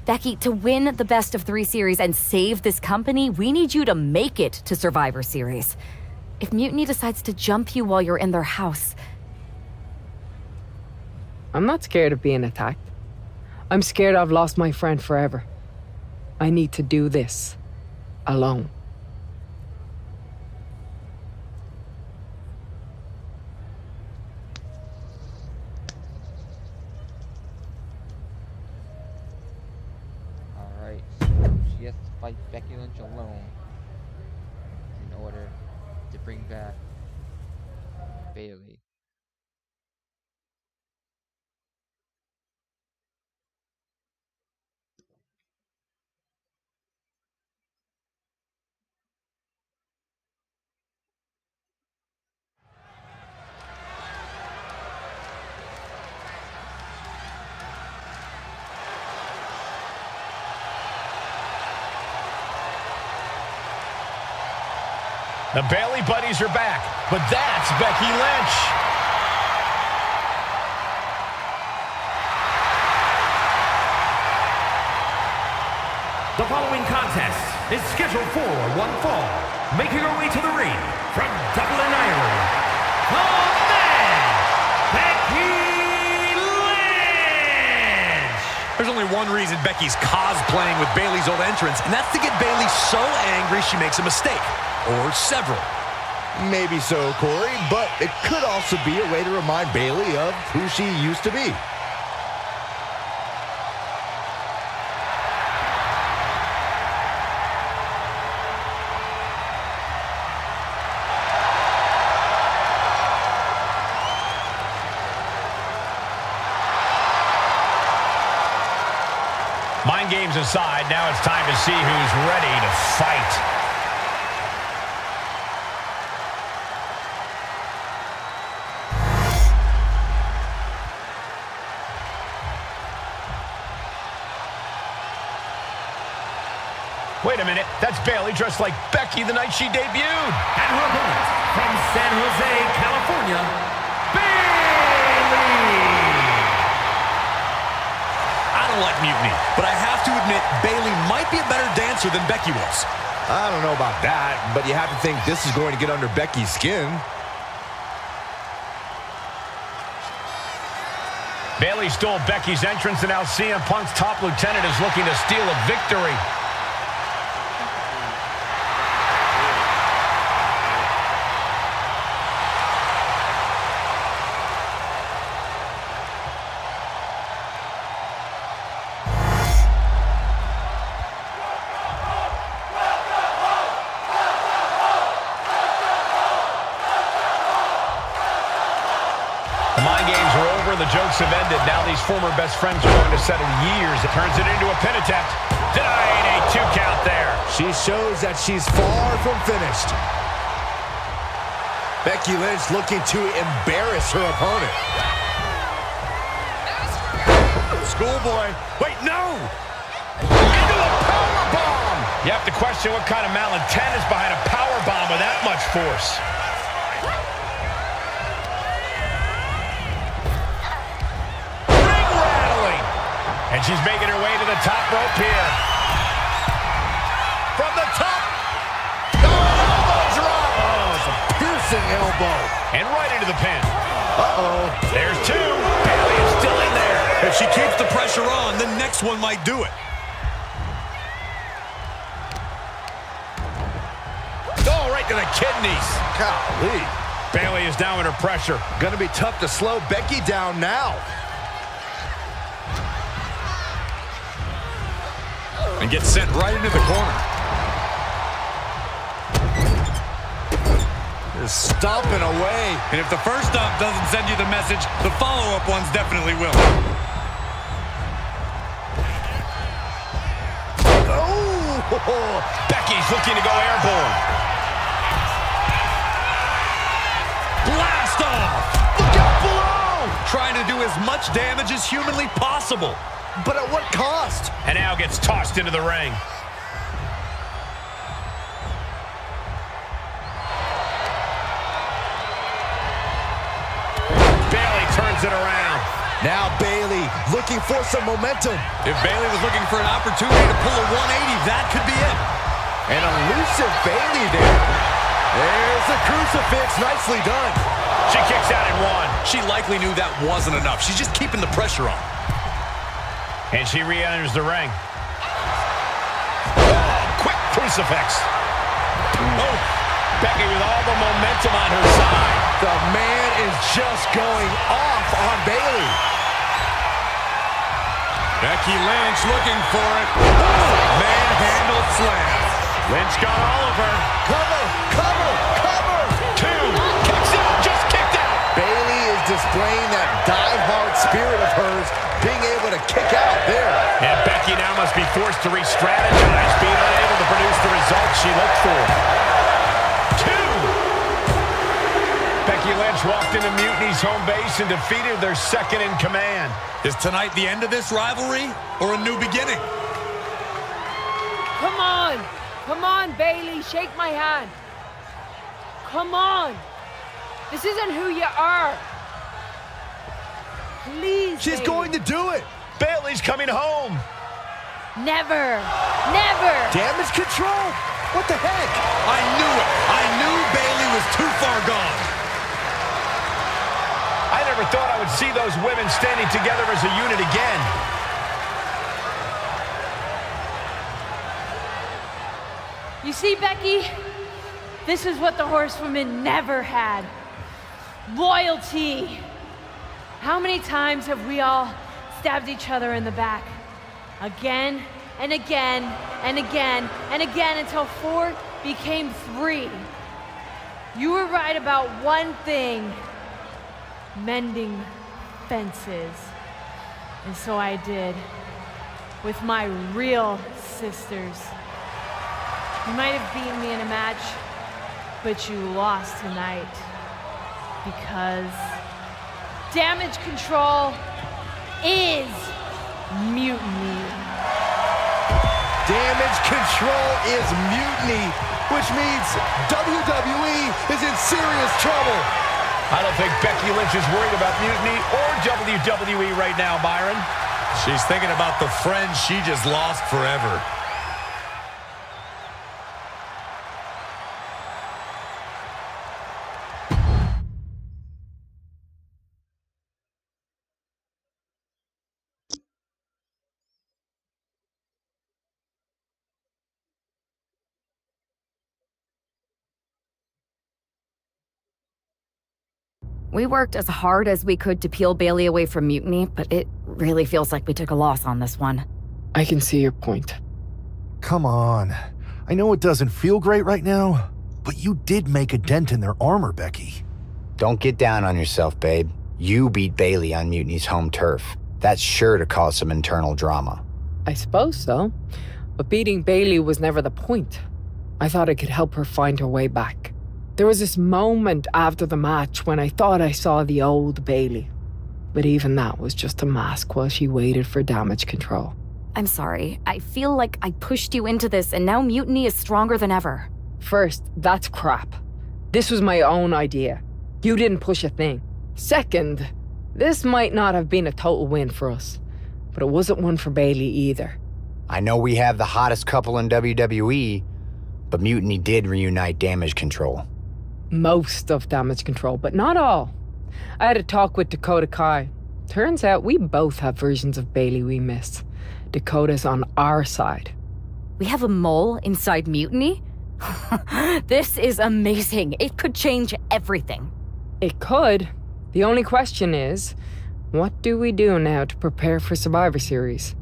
[SPEAKER 9] Becky, to win the best of 3 series and save this company, we need you to make it to Survivor Series. If Mutiny decides to jump you while you're in their house...
[SPEAKER 11] I'm not scared of being attacked. I'm scared I've lost my friend forever. I need to do this alone.
[SPEAKER 1] Alright, she has to fight Becky Lynch alone in order to bring back Bayley.
[SPEAKER 4] The Bayley buddies are back, but that's Becky Lynch.
[SPEAKER 5] The following contest is scheduled for one fall. Making her way to the ring from Dublin, Ireland, the man, Becky Lynch!
[SPEAKER 7] There's only one reason Becky's cosplaying with Bayley's old entrance, and that's to get Bayley so angry she makes a mistake. Or several.
[SPEAKER 6] Maybe so, Corey, but it could also be a way to remind Bayley of who she used to be.
[SPEAKER 4] Mind games aside, now it's time to see who's ready to fight. Wait a minute, that's Bayley dressed like Becky the night she debuted.
[SPEAKER 5] And her opponent from San Jose, California, Bayley!
[SPEAKER 7] I don't like mutiny, but I have to admit Bayley might be a better dancer than Becky was.
[SPEAKER 6] I don't know about that, but you have to think this is going to get under Becky's skin.
[SPEAKER 4] Bayley stole Becky's entrance, and now CM Punk's top lieutenant is looking to steal a victory. The jokes have ended. Now these former best friends are going to settle years. It turns it into a pin attempt. Denied a 2 count there.
[SPEAKER 6] She shows that she's far from finished. Becky Lynch looking to embarrass her opponent.
[SPEAKER 7] Schoolboy. Wait, no! Into a powerbomb!
[SPEAKER 4] You have to question what kind of malintent is behind a powerbomb with that much force. And she's making her way to the top rope here.
[SPEAKER 6] From the top. Oh, elbow drop. Oh, it's a piercing elbow.
[SPEAKER 4] And right into the pin.
[SPEAKER 6] Uh-oh.
[SPEAKER 4] There's 2. Bayley is still in there.
[SPEAKER 7] If she keeps the pressure on, the next one might do it.
[SPEAKER 4] Oh, right to the kidneys.
[SPEAKER 6] Golly.
[SPEAKER 4] Bayley is now under pressure.
[SPEAKER 6] Gonna be tough to slow Becky down now.
[SPEAKER 7] And gets sent right into the corner.
[SPEAKER 6] Just stomping away.
[SPEAKER 7] And if the first stomp doesn't send you the message, the follow-up ones definitely will.
[SPEAKER 6] Oh!
[SPEAKER 4] Becky's looking to go airborne.
[SPEAKER 7] Blast off!
[SPEAKER 6] Look out below!
[SPEAKER 7] Trying to do as much damage as humanly possible.
[SPEAKER 6] but at what cost?
[SPEAKER 4] And now gets tossed into the ring. Bayley turns it around.
[SPEAKER 6] Now Bayley looking for some momentum. If Bayley was looking for an opportunity to pull a 180, that could be it. An elusive Bayley there. There's the crucifix. Nicely done.
[SPEAKER 4] She kicks out at one.
[SPEAKER 7] She likely knew that wasn't enough. She's just keeping the pressure on.
[SPEAKER 4] And she re-enters the ring. Oh, quick crucifix. Oh, Becky with all the momentum on her side.
[SPEAKER 6] The man is just going off on Bayley. Becky Lynch looking for it. Manhandle slam.
[SPEAKER 4] Lynch got all of her.
[SPEAKER 6] Cover, cover, cover.
[SPEAKER 4] Two. Kicks out, just kicked out.
[SPEAKER 6] Bayley is displaying that die-hard spirit of hers, being able to kick out there.
[SPEAKER 4] And Becky now must be forced to re-strategize, being unable to produce the results she looked for. Two. Becky Lynch walked into Mutiny's home base and defeated their second in command.
[SPEAKER 7] Is tonight the end of this rivalry or a new beginning?
[SPEAKER 11] Come on. Come on, Bayley. Shake my hand. Come on. This isn't who you are. Please,
[SPEAKER 6] She's
[SPEAKER 11] Bayley.
[SPEAKER 6] going to do it.
[SPEAKER 4] Bayley's coming home.
[SPEAKER 12] Never. Never.
[SPEAKER 6] Damage control. What the heck? I knew it. I knew Bayley was too far gone.
[SPEAKER 4] I never thought I would see those women standing together as a unit again.
[SPEAKER 13] You see, Becky, this is what the horsewomen never had. Loyalty. How many times have we all stabbed each other in the back? Again and again and again and again until 4 became 3. You were right about one thing: mending fences. And so I did, with my real sisters. You might have beaten me in a match, but you lost tonight. Because damage control is mutiny.
[SPEAKER 6] Damage control is mutiny, which means WWE is in serious trouble.
[SPEAKER 4] I don't think Becky Lynch is worried about mutiny or WWE right now, Byron.
[SPEAKER 7] She's thinking about the friends she just lost forever.
[SPEAKER 9] We worked as hard as we could to peel Bayley away from Mutiny, but it really feels like we took a loss on this one.
[SPEAKER 11] I can see your point.
[SPEAKER 2] Come on. I know it doesn't feel great right now, but you did make a dent in their armor, Becky.
[SPEAKER 3] Don't get down on yourself, babe. You beat Bayley on Mutiny's home turf. That's sure to cause some internal drama.
[SPEAKER 11] I suppose so. But beating Bayley was never the point. I thought I could help her find her way back. There was this moment after the match when I thought I saw the old Bayley. But even that was just a mask while she waited for damage control.
[SPEAKER 9] I'm sorry. I feel like I pushed you into this, and now Mutiny is stronger than ever.
[SPEAKER 11] First, that's crap. This was my own idea. You didn't push a thing. Second, this might not have been a total win for us, but it wasn't one for Bayley either.
[SPEAKER 3] I know we have the hottest couple in WWE, but Mutiny did reunite Damage Control.
[SPEAKER 11] Most of damage control, but not all. I had a talk with Dakota Kai. Turns out we both have versions of Bayley we miss. Dakota's on our side.
[SPEAKER 9] We have a mole inside Mutiny? This is amazing. It could change everything.
[SPEAKER 11] It could. The only question is, what do we do now to prepare for Survivor Series?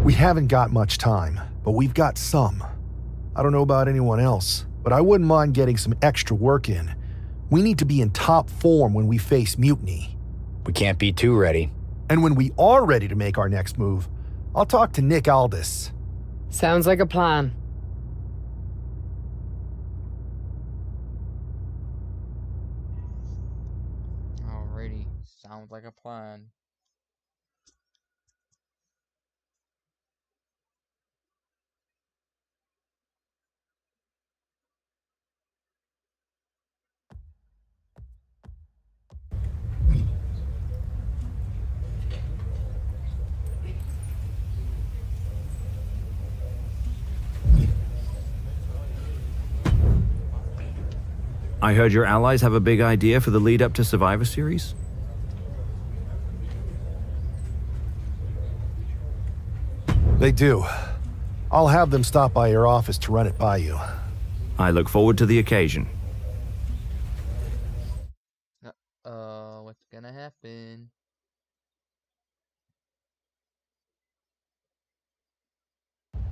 [SPEAKER 2] We haven't got much time, but we've got some. I don't know about anyone else,
[SPEAKER 14] but I wouldn't mind getting some extra work in. We need to be in top form when we face Mutiny.
[SPEAKER 3] We can't be too ready.
[SPEAKER 14] And when we are ready to make our next move, I'll talk to Nick Aldis.
[SPEAKER 11] Sounds like a plan.
[SPEAKER 1] Alrighty, sounds like a plan.
[SPEAKER 5] I heard your allies have a big idea for the lead up to Survivor Series?
[SPEAKER 14] They do. I'll have them stop by your office to run it by you.
[SPEAKER 5] I look forward to the occasion.
[SPEAKER 1] What's gonna happen?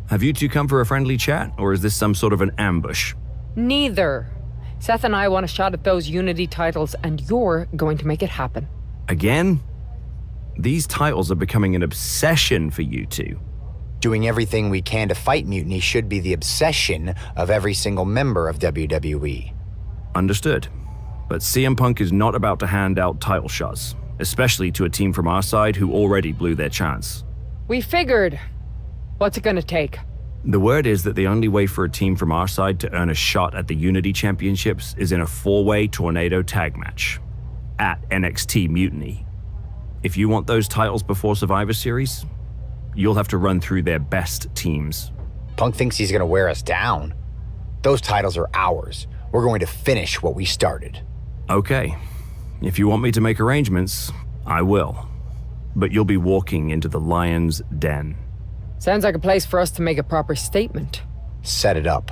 [SPEAKER 5] Have you two come for a friendly chat, or is this some sort of an ambush?
[SPEAKER 11] Neither. Seth and I want a shot at those Unity titles, and you're going to make it happen.
[SPEAKER 5] Again? These titles are becoming an obsession for you two.
[SPEAKER 3] Doing everything we can to fight Mutiny should be the obsession of every single member of WWE.
[SPEAKER 5] Understood. But CM Punk is not about to hand out title shots, especially to a team from our side who already blew their chance.
[SPEAKER 11] We figured. What's it gonna take?
[SPEAKER 5] The word is that the only way for a team from our side to earn a shot at the Unity Championships is in a 4-way tornado tag match at NXT Mutiny. If you want those titles before Survivor Series, you'll have to run through their best teams.
[SPEAKER 3] Punk thinks he's gonna wear us down. Those titles are ours. We're going to finish what we started.
[SPEAKER 5] Okay. If you want me to make arrangements, I will. But you'll be walking into the lion's den.
[SPEAKER 11] Sounds like a place for us to make a proper statement.
[SPEAKER 3] Set it up.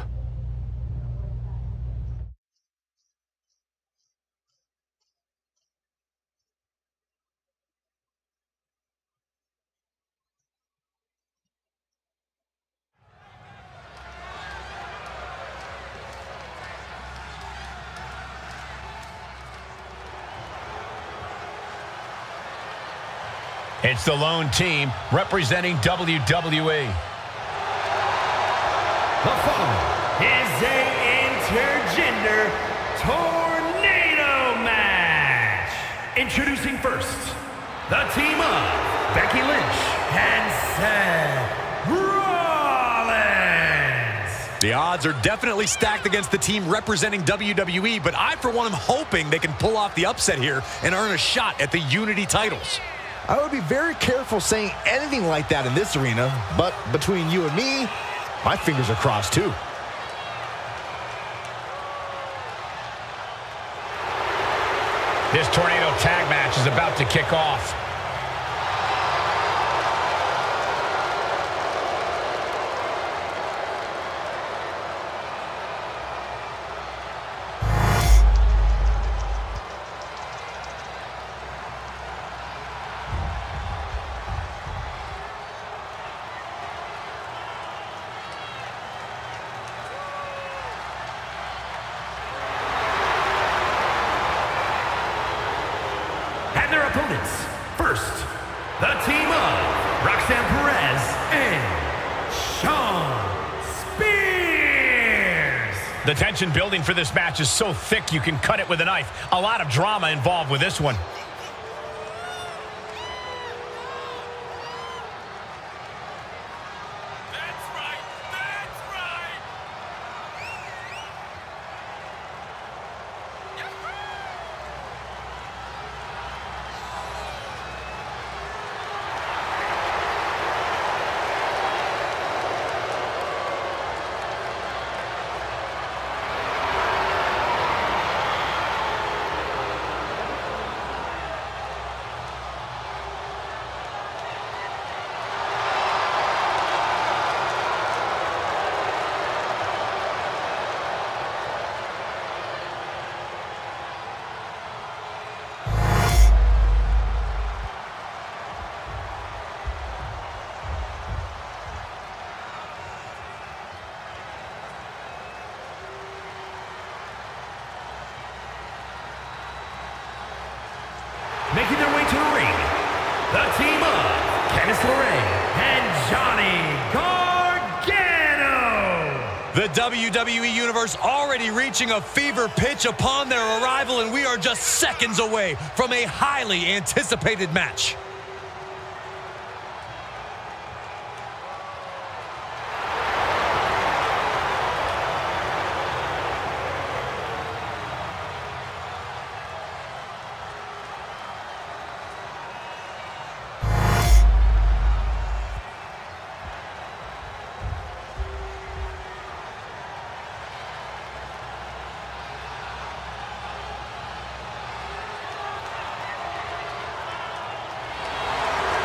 [SPEAKER 4] It's the lone team representing WWE.
[SPEAKER 5] The following is an intergender tornado match. Introducing first, the team of Becky Lynch and Seth Rollins.
[SPEAKER 7] The odds are definitely stacked against the team representing WWE, but I, for one, am hoping they can pull off the upset here and earn a shot at the Unity titles.
[SPEAKER 6] I would be very careful saying anything like that in this arena, but between you and me, my fingers are crossed too.
[SPEAKER 4] This tornado tag match is about to kick off.
[SPEAKER 5] And their opponents, first, the team of Roxanne Perez and Shawn Spears.
[SPEAKER 4] The tension building for this match is so thick you can cut it with a knife. A lot of drama involved with this one.
[SPEAKER 5] making their way to the ring, the team of Candice LeRae and Johnny Gargano.
[SPEAKER 7] The WWE Universe already reaching a fever pitch upon their arrival, and we are just seconds away from a highly anticipated match.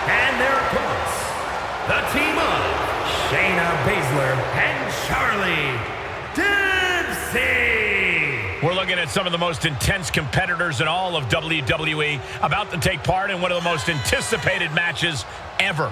[SPEAKER 5] And their opponents, the team of Shayna Baszler and Charlie Dempsey.
[SPEAKER 4] We're looking at some of the most intense competitors in all of WWE about to take part in one of the most anticipated matches ever.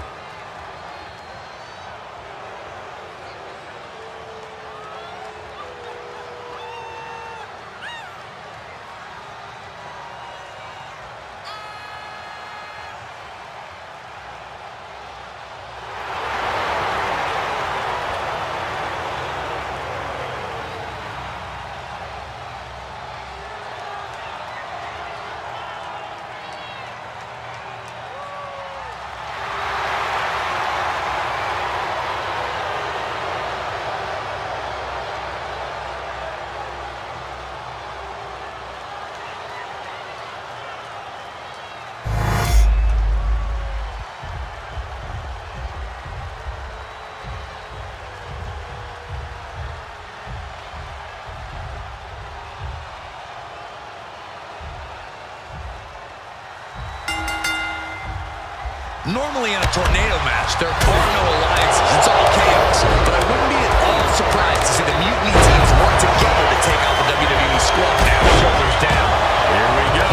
[SPEAKER 7] Normally in a tornado match, there are no alliances. It's all chaos. But I wouldn't be at all surprised to see the Mutiny teams work together to take out the WWE squad.
[SPEAKER 4] Now shoulders down. Here we go.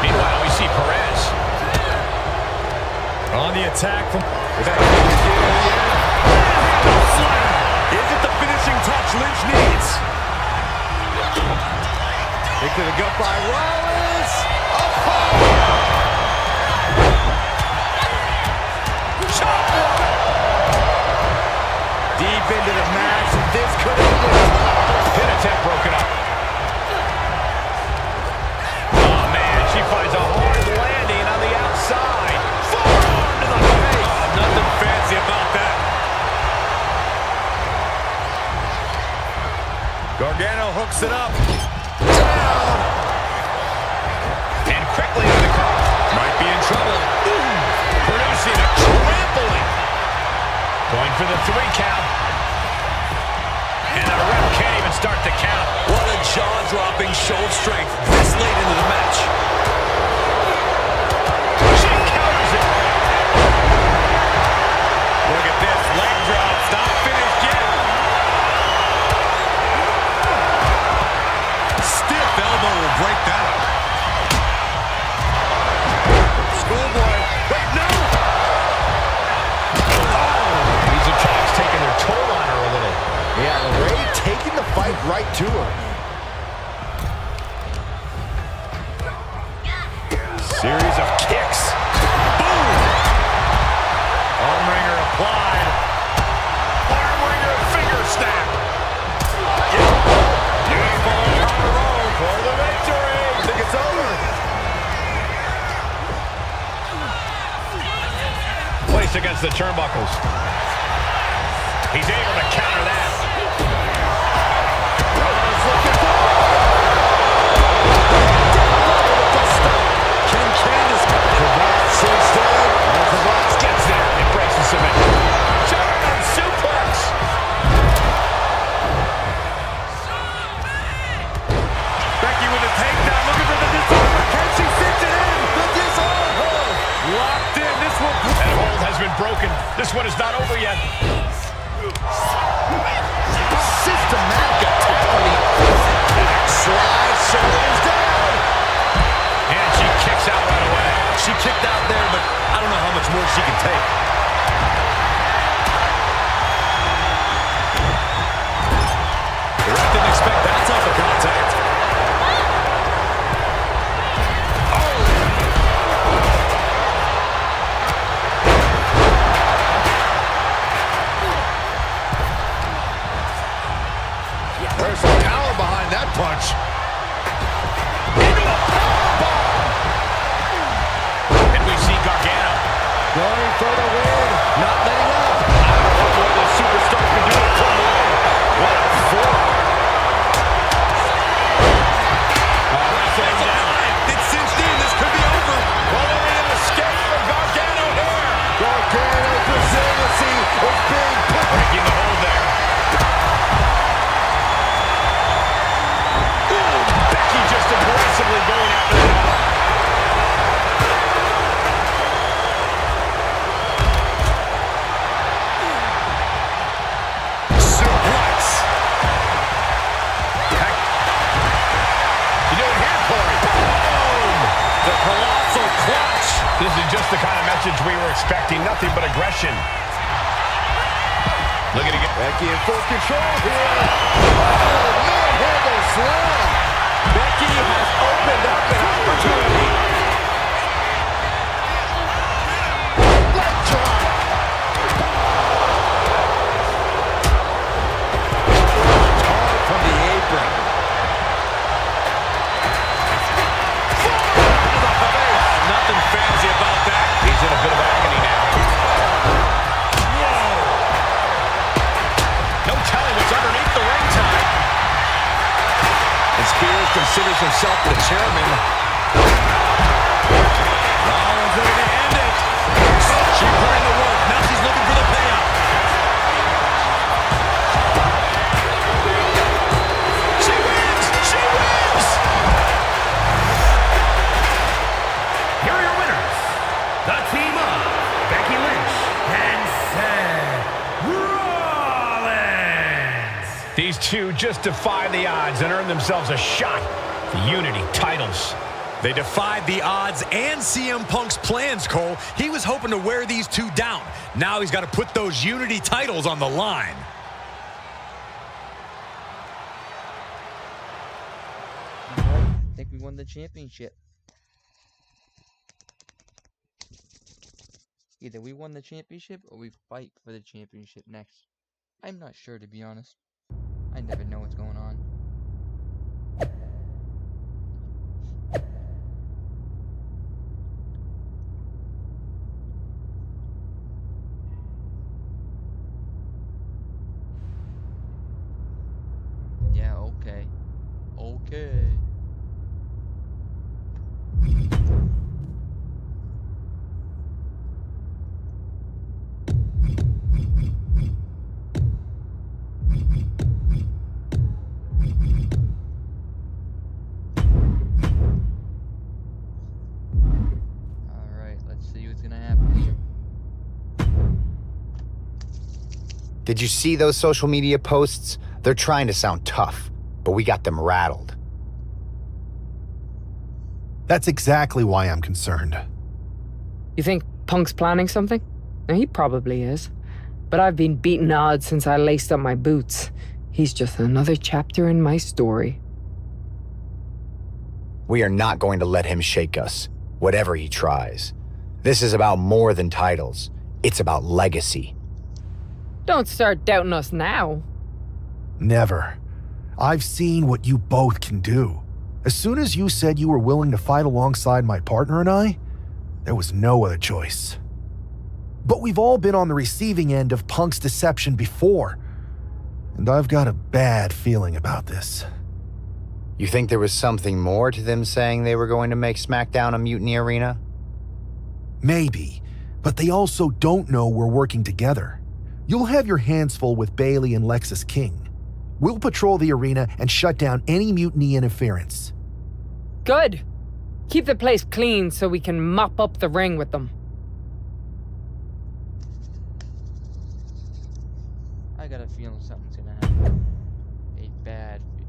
[SPEAKER 4] Meanwhile, we see Perez
[SPEAKER 6] on the attack from... Is it the finishing touch Lynch needs? Kick to the gut by Rollins. Deep into the match, this could have been
[SPEAKER 4] pin attempt broken up. Oh man, she finds a hard landing on the outside. Forearm to the face.
[SPEAKER 6] Oh, nothing fancy about that. Gargano hooks it up. Down.
[SPEAKER 4] And quickly on the cover.
[SPEAKER 6] Might be in trouble.
[SPEAKER 4] Producing a trampling. Going for the 3 count. And the ref can't even start the count.
[SPEAKER 7] What a jaw-dropping show of strength this late into the match.
[SPEAKER 4] She counters it.
[SPEAKER 6] Look at this. Leg drop. Not finished yet. Stiff elbow will break that up. Schoolboy. Wait, no!
[SPEAKER 4] These attacks taking their toll on her a little.
[SPEAKER 14] Yeah, LeRae taking the fight right to her.
[SPEAKER 6] Series of kicks. Boom! Armringer applied. Armringer finger snap. Beautiful power roll for the victory. I think it's over.
[SPEAKER 4] Placed against the turnbuckles. He's able to counter that.
[SPEAKER 6] Rollins looking for Can Candice sits down.
[SPEAKER 4] Perez gets there and breaks the submission. German suplex.
[SPEAKER 6] Becky with a takedown, looking for the disarmer. Can she fix it in? The disarmer. Locked in. This will.
[SPEAKER 4] That hold has been broken. This one is not over yet.
[SPEAKER 6] Systematic attack. Slide shoulders down.
[SPEAKER 4] And she kicks out right away.
[SPEAKER 7] She kicked out there, but I don't know how much more she can take. The ref didn't expect that type of contact. Oh!
[SPEAKER 6] Going for the win. Not letting up. What more this superstar can do to pull away. What a forearm. Wrestling down. It's cinched in. This could be over. Well, there is an escape from Gargano here. Gargano's resiliency is being put. Breaking the hold there. Ooh, Becky just aggressively going after the ball. This is just the kind of message we were expecting. Nothing but aggression. Look at it again. Becky in full control here. Oh, manhandle slam. Becky has opened up an opportunity. Leg drop. Hard from the apron. Nothing fancy about that. He's in a bit of agony now. Whoa! No telling what's underneath the ring tide. And Spears considers himself the chairman. Rollins ready to end it. She put in the work. Now she's looking for the payoff. She wins! She wins!
[SPEAKER 5] Here are your winners, the team of Becky Lynch and Seth Rollins.
[SPEAKER 4] These two just defy the odds and earn themselves a shot at the Unity titles.
[SPEAKER 7] They defied the odds and CM Punk's plans, Cole. He was hoping to wear these two down. Now he's got to put those Unity titles on the line.
[SPEAKER 1] I think we won the championship. Either we won the championship or we fight for the championship next. I'm not sure, to be honest. I never know what's going on. Yeah, okay. Okay.
[SPEAKER 3] Did you see those social media posts? They're trying to sound tough, but we got them rattled.
[SPEAKER 14] That's exactly why I'm concerned.
[SPEAKER 11] You think Punk's planning something? Now, he probably is. But I've been beating odds since I laced up my boots. He's just another chapter in my story.
[SPEAKER 3] We are not going to let him shake us, whatever he tries. This is about more than titles. It's about legacy.
[SPEAKER 11] Don't start doubting us now.
[SPEAKER 14] Never. I've seen what you both can do. As soon as you said you were willing to fight alongside my partner and I, there was no other choice. But we've all been on the receiving end of Punk's deception before, and I've got a bad feeling about this.
[SPEAKER 3] You think there was something more to them saying they were going to make SmackDown a mutiny arena?
[SPEAKER 14] Maybe, but they also don't know we're working together. You'll have your hands full with Bayley and Lexis King. We'll patrol the arena and shut down any mutiny interference.
[SPEAKER 11] Good. Keep the place clean so we can mop up the ring with them.
[SPEAKER 1] I got a feeling something's gonna happen. A bad feeling.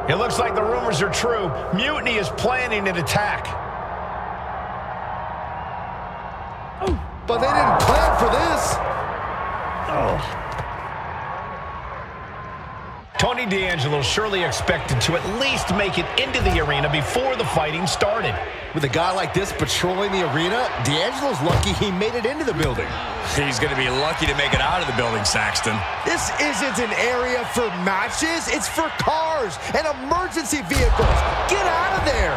[SPEAKER 4] It looks like the rumors are true. Mutiny is planning an attack.
[SPEAKER 6] But they didn't plan for this.
[SPEAKER 4] Tony D'Angelo surely expected to at least make it into the arena before the fighting started.
[SPEAKER 6] With a guy like this patrolling the arena, D'Angelo's lucky he made it into the building.
[SPEAKER 7] He's going to be lucky to make it out of the building, Saxton.
[SPEAKER 6] This isn't an area for matches. It's for cars and emergency vehicles. Get out of there.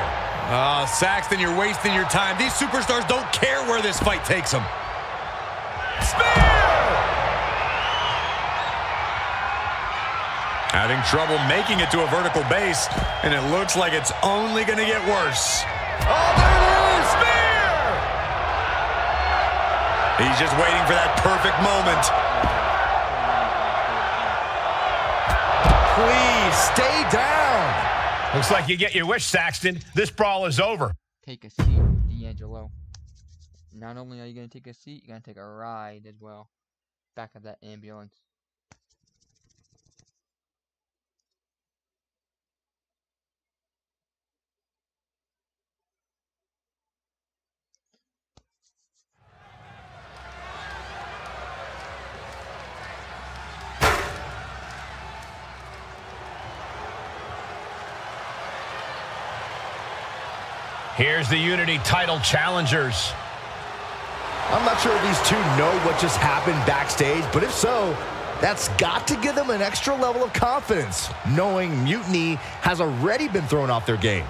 [SPEAKER 7] Saxton, you're wasting your time. These superstars don't care where this fight takes them.
[SPEAKER 6] Spear!
[SPEAKER 7] Having trouble making it to a vertical base, and it looks like it's only going to get worse.
[SPEAKER 6] Oh, there it is! Spear!
[SPEAKER 7] He's just waiting for that perfect moment.
[SPEAKER 6] Please, stay down.
[SPEAKER 4] Looks like you get your wish, Saxton. This brawl is over.
[SPEAKER 1] Take a seat, D'Angelo. Not only are you going to take a seat, you're going to take a ride as well. Back of that ambulance.
[SPEAKER 4] Here's the Unity title challengers.
[SPEAKER 6] I'm not sure if these two know what just happened backstage, but if so, that's got to give them an extra level of confidence, knowing Mutiny has already been thrown off their game.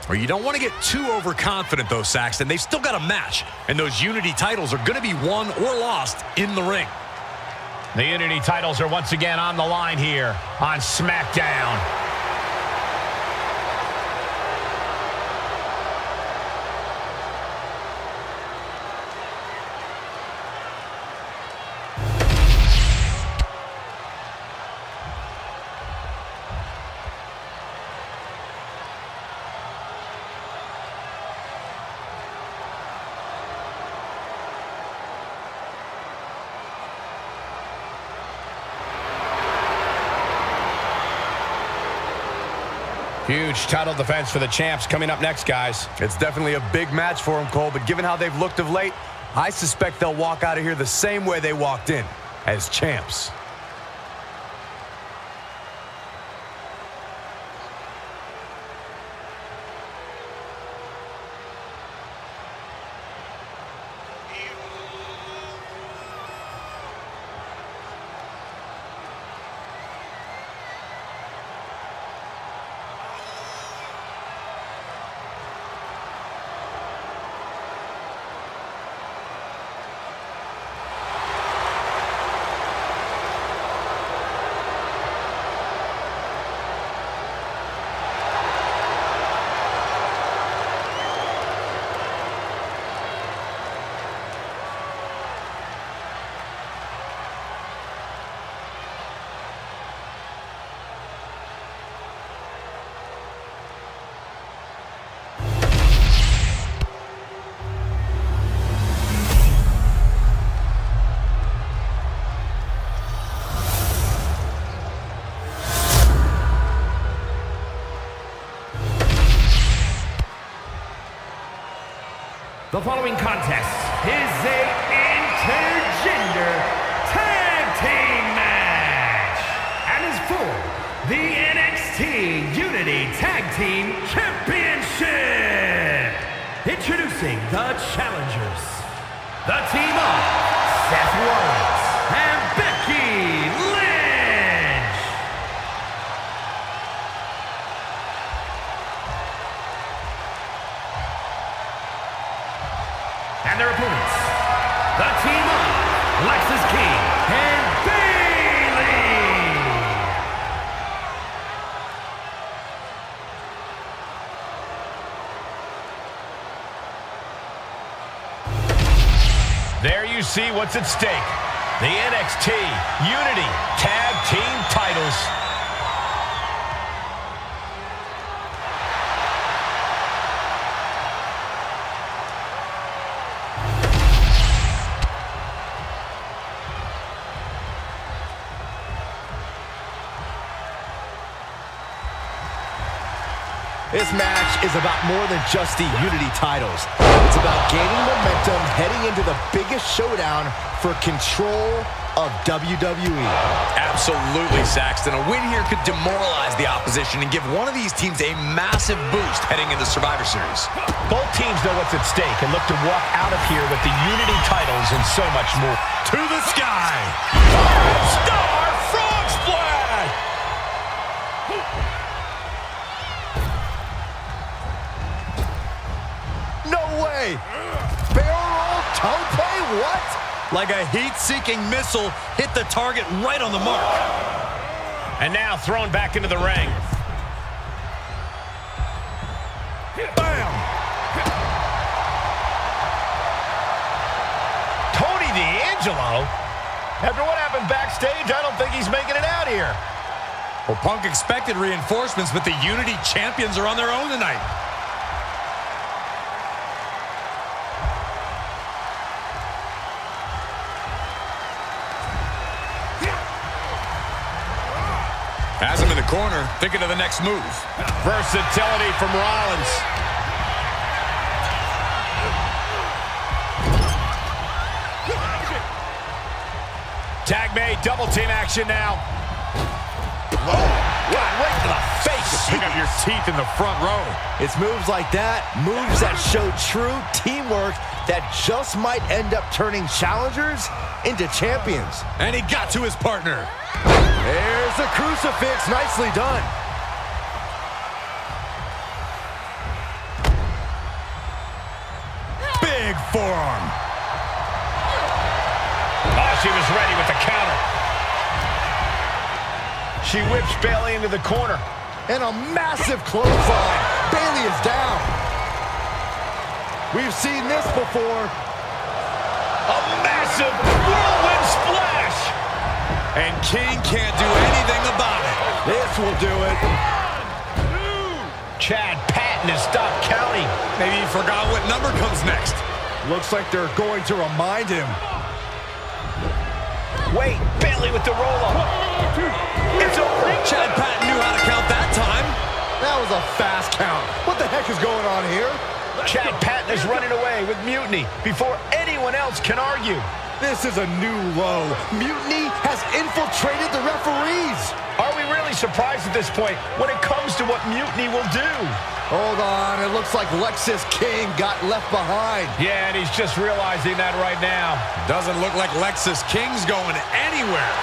[SPEAKER 7] Well, you don't want to get too overconfident, though, Saxton. They've still got a match, and those Unity titles are going to be won or lost in the ring.
[SPEAKER 4] The Unity titles are once again on the line here on SmackDown. Huge title defense for the champs coming up next, guys.
[SPEAKER 6] It's definitely a big match for them, Cole, but given how they've looked of late, I suspect they'll walk out of here the same way they walked in, as champs.
[SPEAKER 5] The following contest is a intergender tag team match and is for the NXT Unity Tag Team Championship. Introducing the challengers, the team of Seth Rollins and Becky Lynch. And their opponents, the team of Lexis King and Bayley.
[SPEAKER 4] There you see what's at stake. The NXT Unity Tag Team titles.
[SPEAKER 6] This match is about more than just the Unity titles. It's about gaining momentum heading into the biggest showdown for control of WWE.
[SPEAKER 7] Absolutely, Saxton. A win here could demoralize the opposition and give one of these teams a massive boost heading into Survivor Series.
[SPEAKER 4] Both teams know what's at stake and look to walk out of here with the Unity titles and so much more.
[SPEAKER 7] To the sky. Five-star frog splash.
[SPEAKER 6] No way! Barrel roll tope? What?
[SPEAKER 7] Like a heat-seeking missile, hit the target right on the mark.
[SPEAKER 4] And now thrown back into the ring.
[SPEAKER 6] Bam!
[SPEAKER 4] Tony D'Angelo? After what happened backstage, I don't think he's making it out here.
[SPEAKER 7] Well, Punk expected reinforcements, but the Unity champions are on their own tonight. Has him in the corner, thinking of the next move.
[SPEAKER 4] Versatility from Rollins. Tag made, double team action now.
[SPEAKER 7] Whoa, right to the face.
[SPEAKER 6] Pick up your teeth in the front row. It's moves like that, moves that show true teamwork that just might end up turning challengers into champions.
[SPEAKER 7] And he got to his partner.
[SPEAKER 6] There's the crucifix, nicely done.
[SPEAKER 7] Big forearm.
[SPEAKER 4] Oh, she was ready with the counter. She whips Bayley into the corner.
[SPEAKER 6] And a massive clothesline. Bayley is down. We've seen this before.
[SPEAKER 4] A massive whirlwind splash.
[SPEAKER 7] And King can't do anything about it.
[SPEAKER 6] This will do it.
[SPEAKER 4] Chad Patton has stopped counting.
[SPEAKER 7] Maybe he forgot what number comes next.
[SPEAKER 6] Looks like they're going to remind him.
[SPEAKER 4] Wait, Bayley with the roll-up. It's over.
[SPEAKER 7] Chad Patton knew how to count that time.
[SPEAKER 6] That was a fast count. What the heck is going on here?
[SPEAKER 4] Chad Patton is running away with Mutiny before anyone else can argue.
[SPEAKER 6] This is a new low. Mutiny has infiltrated the referees.
[SPEAKER 4] Are we really surprised at this point when it comes to what Mutiny will do?
[SPEAKER 6] Hold on, it looks like Lexis King got left behind.
[SPEAKER 4] Yeah, and he's just realizing that right now.
[SPEAKER 7] Doesn't look like Lexis King's going anywhere.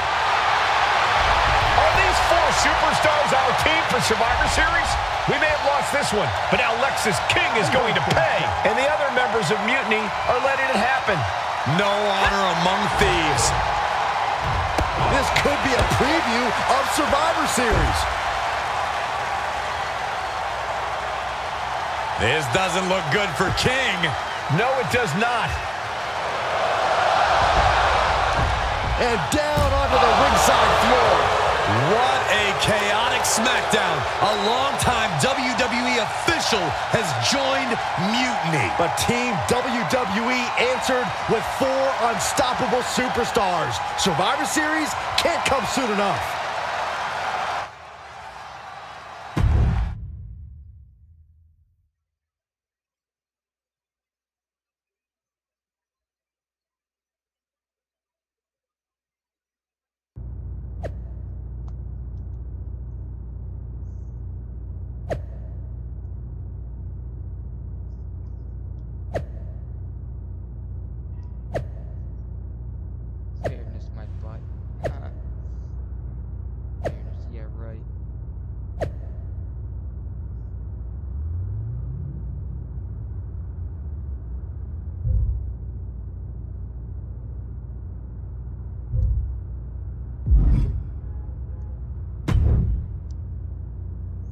[SPEAKER 4] Are these four superstars our team for Survivor Series? We may have lost this one, but now Lexis King is going to pay. And the other members of Mutiny are letting it happen.
[SPEAKER 7] No honor among thieves.
[SPEAKER 6] This could be a preview of Survivor Series.
[SPEAKER 7] This doesn't look good for King.
[SPEAKER 4] No, it does not.
[SPEAKER 6] And down onto the ringside floor.
[SPEAKER 7] What a chaotic SmackDown. A longtime WWE official has joined Mutiny.
[SPEAKER 6] But Team WWE answered with 4 unstoppable superstars. Survivor Series can't come soon enough.
[SPEAKER 1] Fairness, my butt. Fairness, yeah, right.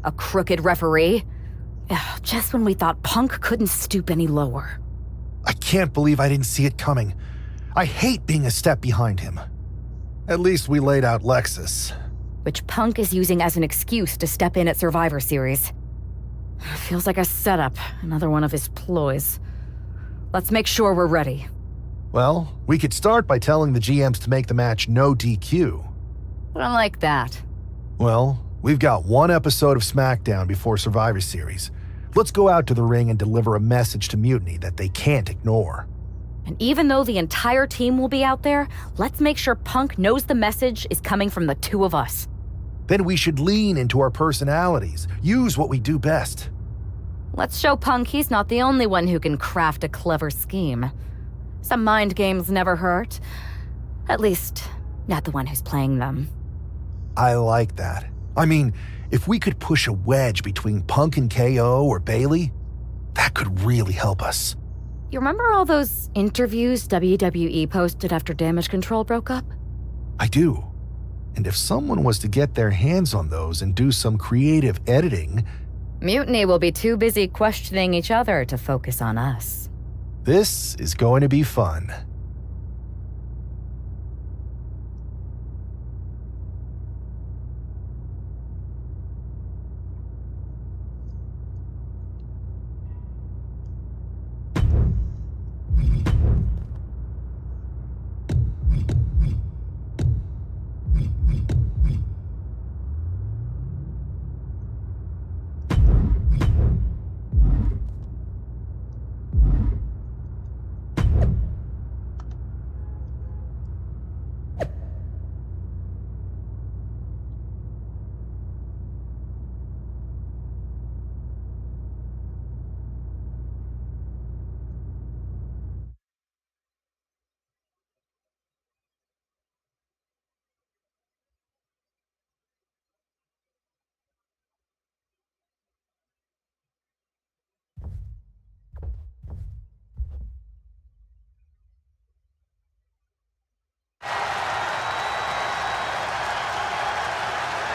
[SPEAKER 9] A crooked referee? Ugh, just when we thought Punk couldn't stoop any lower.
[SPEAKER 14] I can't believe I didn't see it coming. I hate being a step behind him. At least we laid out Lexus.
[SPEAKER 9] Which Punk is using as an excuse to step in at Survivor Series. Feels like a setup, another one of his ploys. Let's make sure we're ready.
[SPEAKER 14] Well, we could start by telling the GMs to make the match no DQ.
[SPEAKER 9] I don't like that.
[SPEAKER 14] Well, We've got one episode of SmackDown before Survivor Series. Let's go out to the ring and deliver a message to Mutiny that they can't ignore.
[SPEAKER 9] And even though the entire team will be out there, let's make sure Punk knows the message is coming from the two of us.
[SPEAKER 14] Then we should lean into our personalities, use what we do best.
[SPEAKER 9] Let's show Punk he's not the only one who can craft a clever scheme. Some mind games never hurt. At least, not the one who's playing them.
[SPEAKER 14] I like that. I mean, if we could push a wedge between Punk and KO or Bayley, that could really help us.
[SPEAKER 9] You remember all those interviews WWE posted after Damage Control broke up?
[SPEAKER 14] I do. And if someone was to get their hands on those and do some creative editing...
[SPEAKER 9] Mutiny will be too busy questioning each other to focus on us.
[SPEAKER 14] This is going to be fun.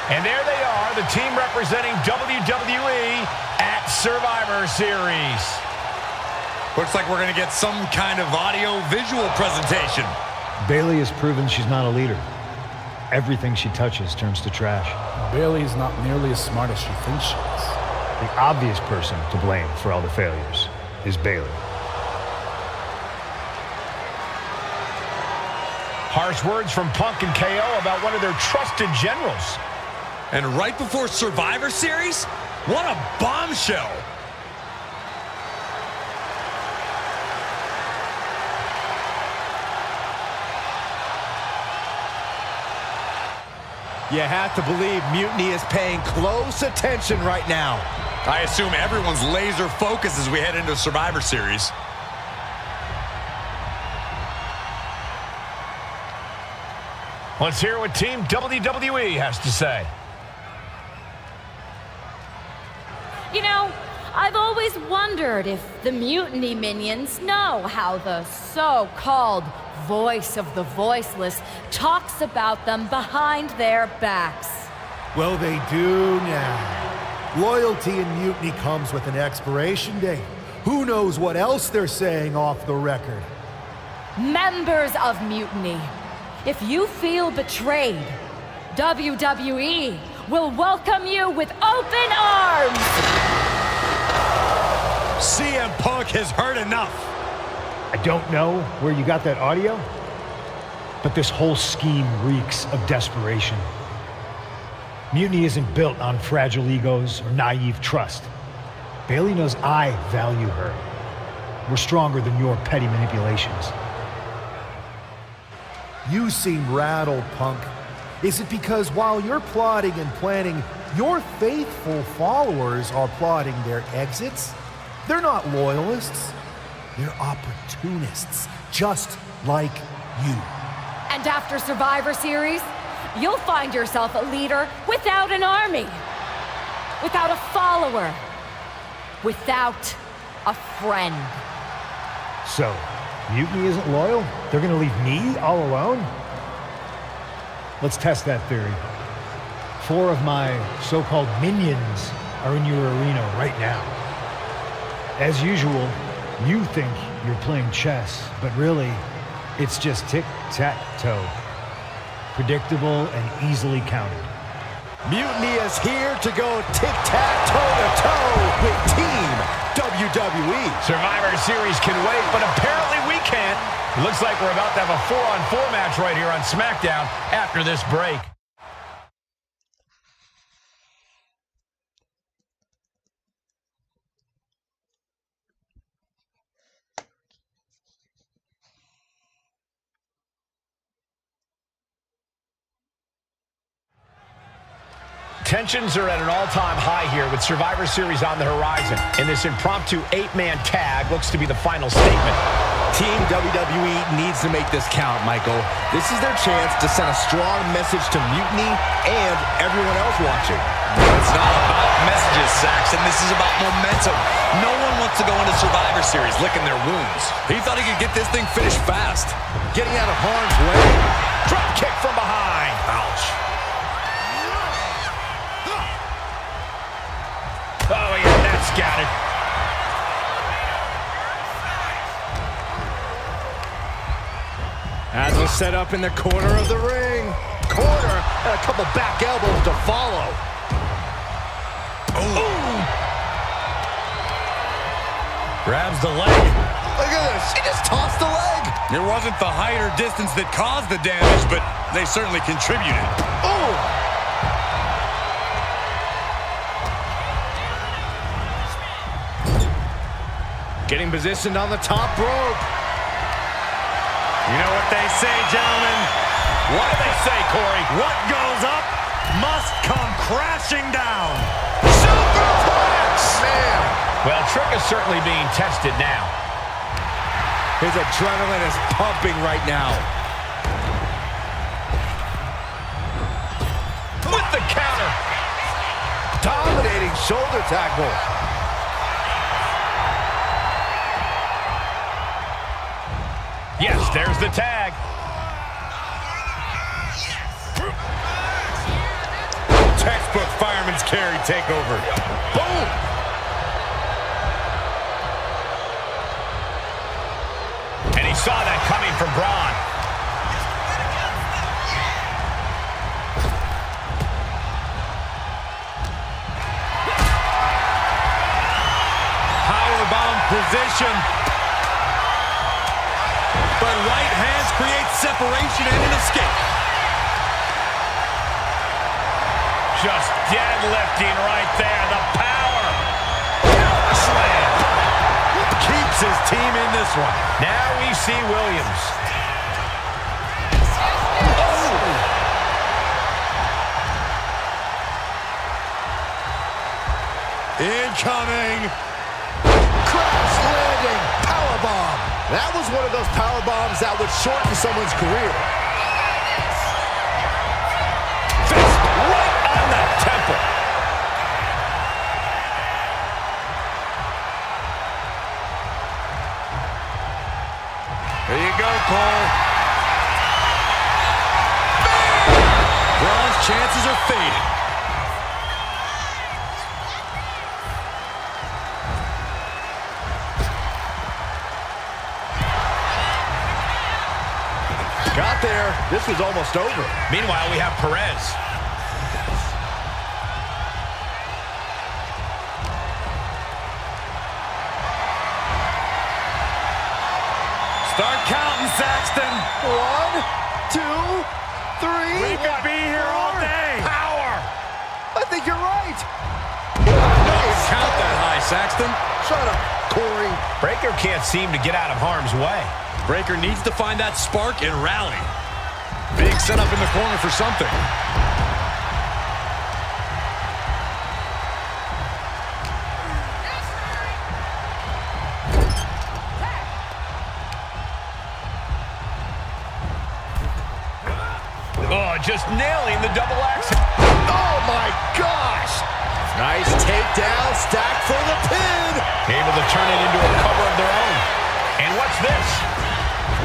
[SPEAKER 4] And there they are, the team representing WWE at Survivor Series.
[SPEAKER 7] Looks like we're going to get some kind of audio-visual presentation.
[SPEAKER 8] Bayley has proven she's not a leader. Everything she touches turns to trash.
[SPEAKER 15] Bayley is not nearly as smart as she thinks she is.
[SPEAKER 8] The obvious person to blame for all the failures is Bayley.
[SPEAKER 4] Harsh words from Punk and KO about one of their trusted generals.
[SPEAKER 7] And right before Survivor Series? What a bombshell!
[SPEAKER 6] You have to believe Mutiny is paying close attention right now.
[SPEAKER 7] I assume everyone's laser focused as we head into Survivor Series.
[SPEAKER 4] Let's hear what Team WWE has to say.
[SPEAKER 12] You know, I've always wondered if the Mutiny minions know how the so-called voice of the voiceless talks about them behind their backs.
[SPEAKER 14] Well, they do now. Loyalty in Mutiny comes with an expiration date. Who knows what else they're saying off the record?
[SPEAKER 12] Members of Mutiny, if you feel betrayed, WWE will welcome you with open arms!
[SPEAKER 7] CM Punk has heard enough.
[SPEAKER 8] I don't know where you got that audio, but this whole scheme reeks of desperation. Mutiny isn't built on fragile egos or naive trust. Bayley knows I value her. We're stronger than your petty manipulations.
[SPEAKER 14] You seem rattled, Punk. Is it because while you're plotting and planning, your faithful followers are plotting their exits? They're not loyalists. They're opportunists, just like you.
[SPEAKER 12] And after Survivor Series, you'll find yourself a leader without an army, without a follower, without a friend.
[SPEAKER 8] So, Mutiny isn't loyal? They're gonna leave me all alone? Let's test that theory. 4 of my so-called minions are in your arena right now. As usual, you think you're playing chess, but really, it's just tic-tac-toe. Predictable and easily counted.
[SPEAKER 6] Mutiny is here to go tic-tac-toe-to-toe with Team WWE.
[SPEAKER 4] Survivor Series can wait, but apparently we can't. It looks like we're about to have a 4-on-4 match right here on SmackDown after this break. Tensions are at an all-time high here with Survivor Series on the horizon. And this impromptu 8-man tag looks to be the final statement.
[SPEAKER 6] Team WWE needs to make this count, Michael. This is their chance to send a strong message to Mutiny and everyone else watching.
[SPEAKER 7] It's not about messages, Saxton. This is about momentum. No one wants to go into Survivor Series licking their wounds. He thought he could get this thing finished fast.
[SPEAKER 6] Getting out of harm's way.
[SPEAKER 4] Drop kick from behind. Ouch. Oh, yeah, that's got it.
[SPEAKER 6] As was set up in the corner of the ring. Corner and a couple back elbows to follow.
[SPEAKER 7] Ooh.
[SPEAKER 6] Grabs the leg. Look at this. She just tossed the leg.
[SPEAKER 7] It wasn't the height or distance that caused the damage, but they certainly contributed.
[SPEAKER 6] Oh! Getting positioned on the top rope. You know what they say, gentlemen?
[SPEAKER 4] What do they say, Corey?
[SPEAKER 6] What goes up must come crashing down. Superplex! Man.
[SPEAKER 4] Well, Trick is certainly being tested now.
[SPEAKER 6] His adrenaline is pumping right now.
[SPEAKER 4] With the counter.
[SPEAKER 6] Dominating shoulder tackle.
[SPEAKER 4] Yes, there's the tag.
[SPEAKER 6] Textbook fireman's carry takeover. Boom!
[SPEAKER 4] And he saw that coming from Braun.
[SPEAKER 6] Powerbomb position. But right hands create separation and an escape.
[SPEAKER 4] Just deadlifting right there. The power. Slam.
[SPEAKER 6] Keeps his team in this one.
[SPEAKER 4] Now we see Williams.
[SPEAKER 6] Incoming. Crash landing. Powerbomb. That was one of those power bombs that would shorten someone's career.
[SPEAKER 4] Fist right on the temple.
[SPEAKER 6] There you go, Cole. Braun's chances are fading. Got there. This was almost over.
[SPEAKER 4] Meanwhile, we have Perez.
[SPEAKER 6] Start counting, Saxton. 1, 2, 3. We could be here all day.
[SPEAKER 4] Power.
[SPEAKER 6] I think you're right. Nice.
[SPEAKER 7] Count that high, Saxton.
[SPEAKER 6] Shut up, Corey.
[SPEAKER 4] Breaker can't seem to get out of harm's way.
[SPEAKER 7] Breaker needs to find that spark and rally. Being set up in the corner for something.
[SPEAKER 4] Oh, just nailing the double axe.
[SPEAKER 6] Oh, my gosh. Nice takedown, stacked for the pin.
[SPEAKER 4] Able to turn it into a cover of their own. And what's this?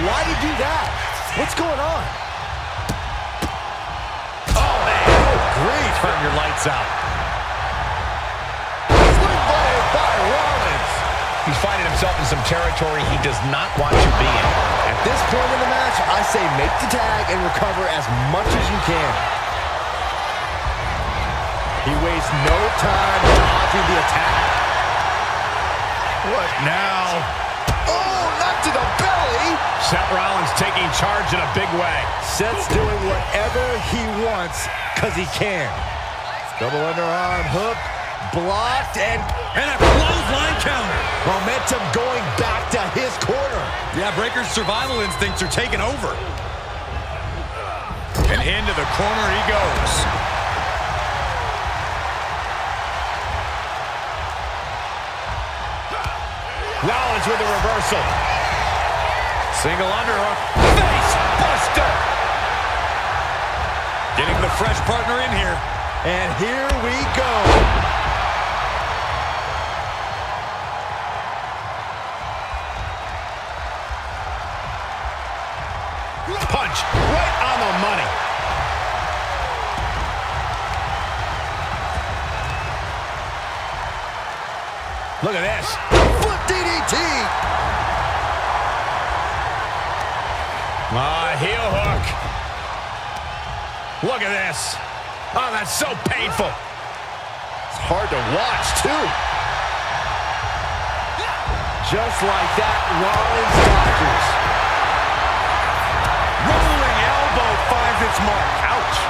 [SPEAKER 6] Why'd he do that? What's going on?
[SPEAKER 4] Oh, man.
[SPEAKER 6] Good grief.
[SPEAKER 4] Turn your lights out.
[SPEAKER 6] Swing blade by Rollins.
[SPEAKER 4] He's finding himself in some territory he does not want to be in.
[SPEAKER 6] At this point in the match, I say make the tag and recover as much as you can. He wastes no time dodging the attack. What now? Oh, not to the belly.
[SPEAKER 4] Seth Rollins taking charge in a big way.
[SPEAKER 6] Seth's doing whatever he wants because he can. Double underarm hook. Blocked and
[SPEAKER 7] a clothesline counter.
[SPEAKER 6] Momentum going back to his corner.
[SPEAKER 7] Yeah, Breaker's survival instincts are taking over. And into the corner he goes.
[SPEAKER 4] Rollins with a reversal. Single underhook. Face buster.
[SPEAKER 7] Getting the fresh partner in here. And here we go.
[SPEAKER 4] Punch right on the money. Look at this.
[SPEAKER 7] Foot DDT.
[SPEAKER 4] Heel hook. Look at this. Oh, that's so painful.
[SPEAKER 7] It's hard to watch, too. Just like that, Rollins dodges. Rolling elbow finds its mark. Ouch.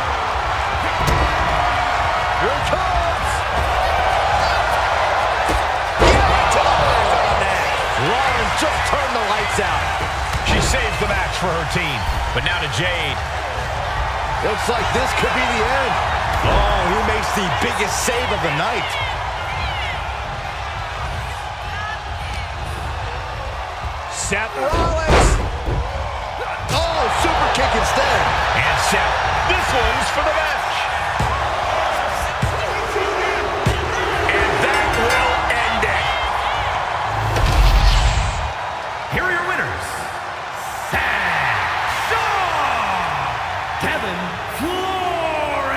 [SPEAKER 7] Here it comes. Rollins just turned the lights out.
[SPEAKER 4] She saves the match for her team. But now to Jade.
[SPEAKER 7] Looks like this could be the end. Oh, he makes the biggest save of the night.
[SPEAKER 4] Seth
[SPEAKER 7] Rollins. Oh, super kick instead.
[SPEAKER 4] And Seth, this one's for the match. And that will end it.
[SPEAKER 5] Here are your winners. Kevin Flores,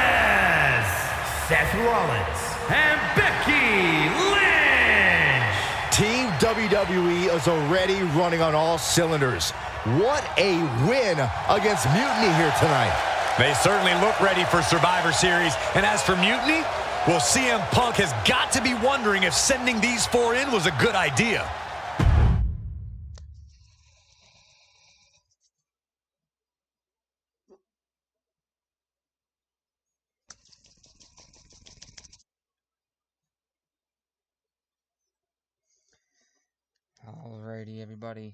[SPEAKER 5] Seth Rollins, and Becky Lynch.
[SPEAKER 7] Team WWE is already running on all cylinders. What a win against Mutiny here tonight.
[SPEAKER 6] They certainly look ready for Survivor Series. And as for Mutiny, well, CM Punk has got to be wondering if sending these four in was a good idea.
[SPEAKER 1] Alrighty, everybody.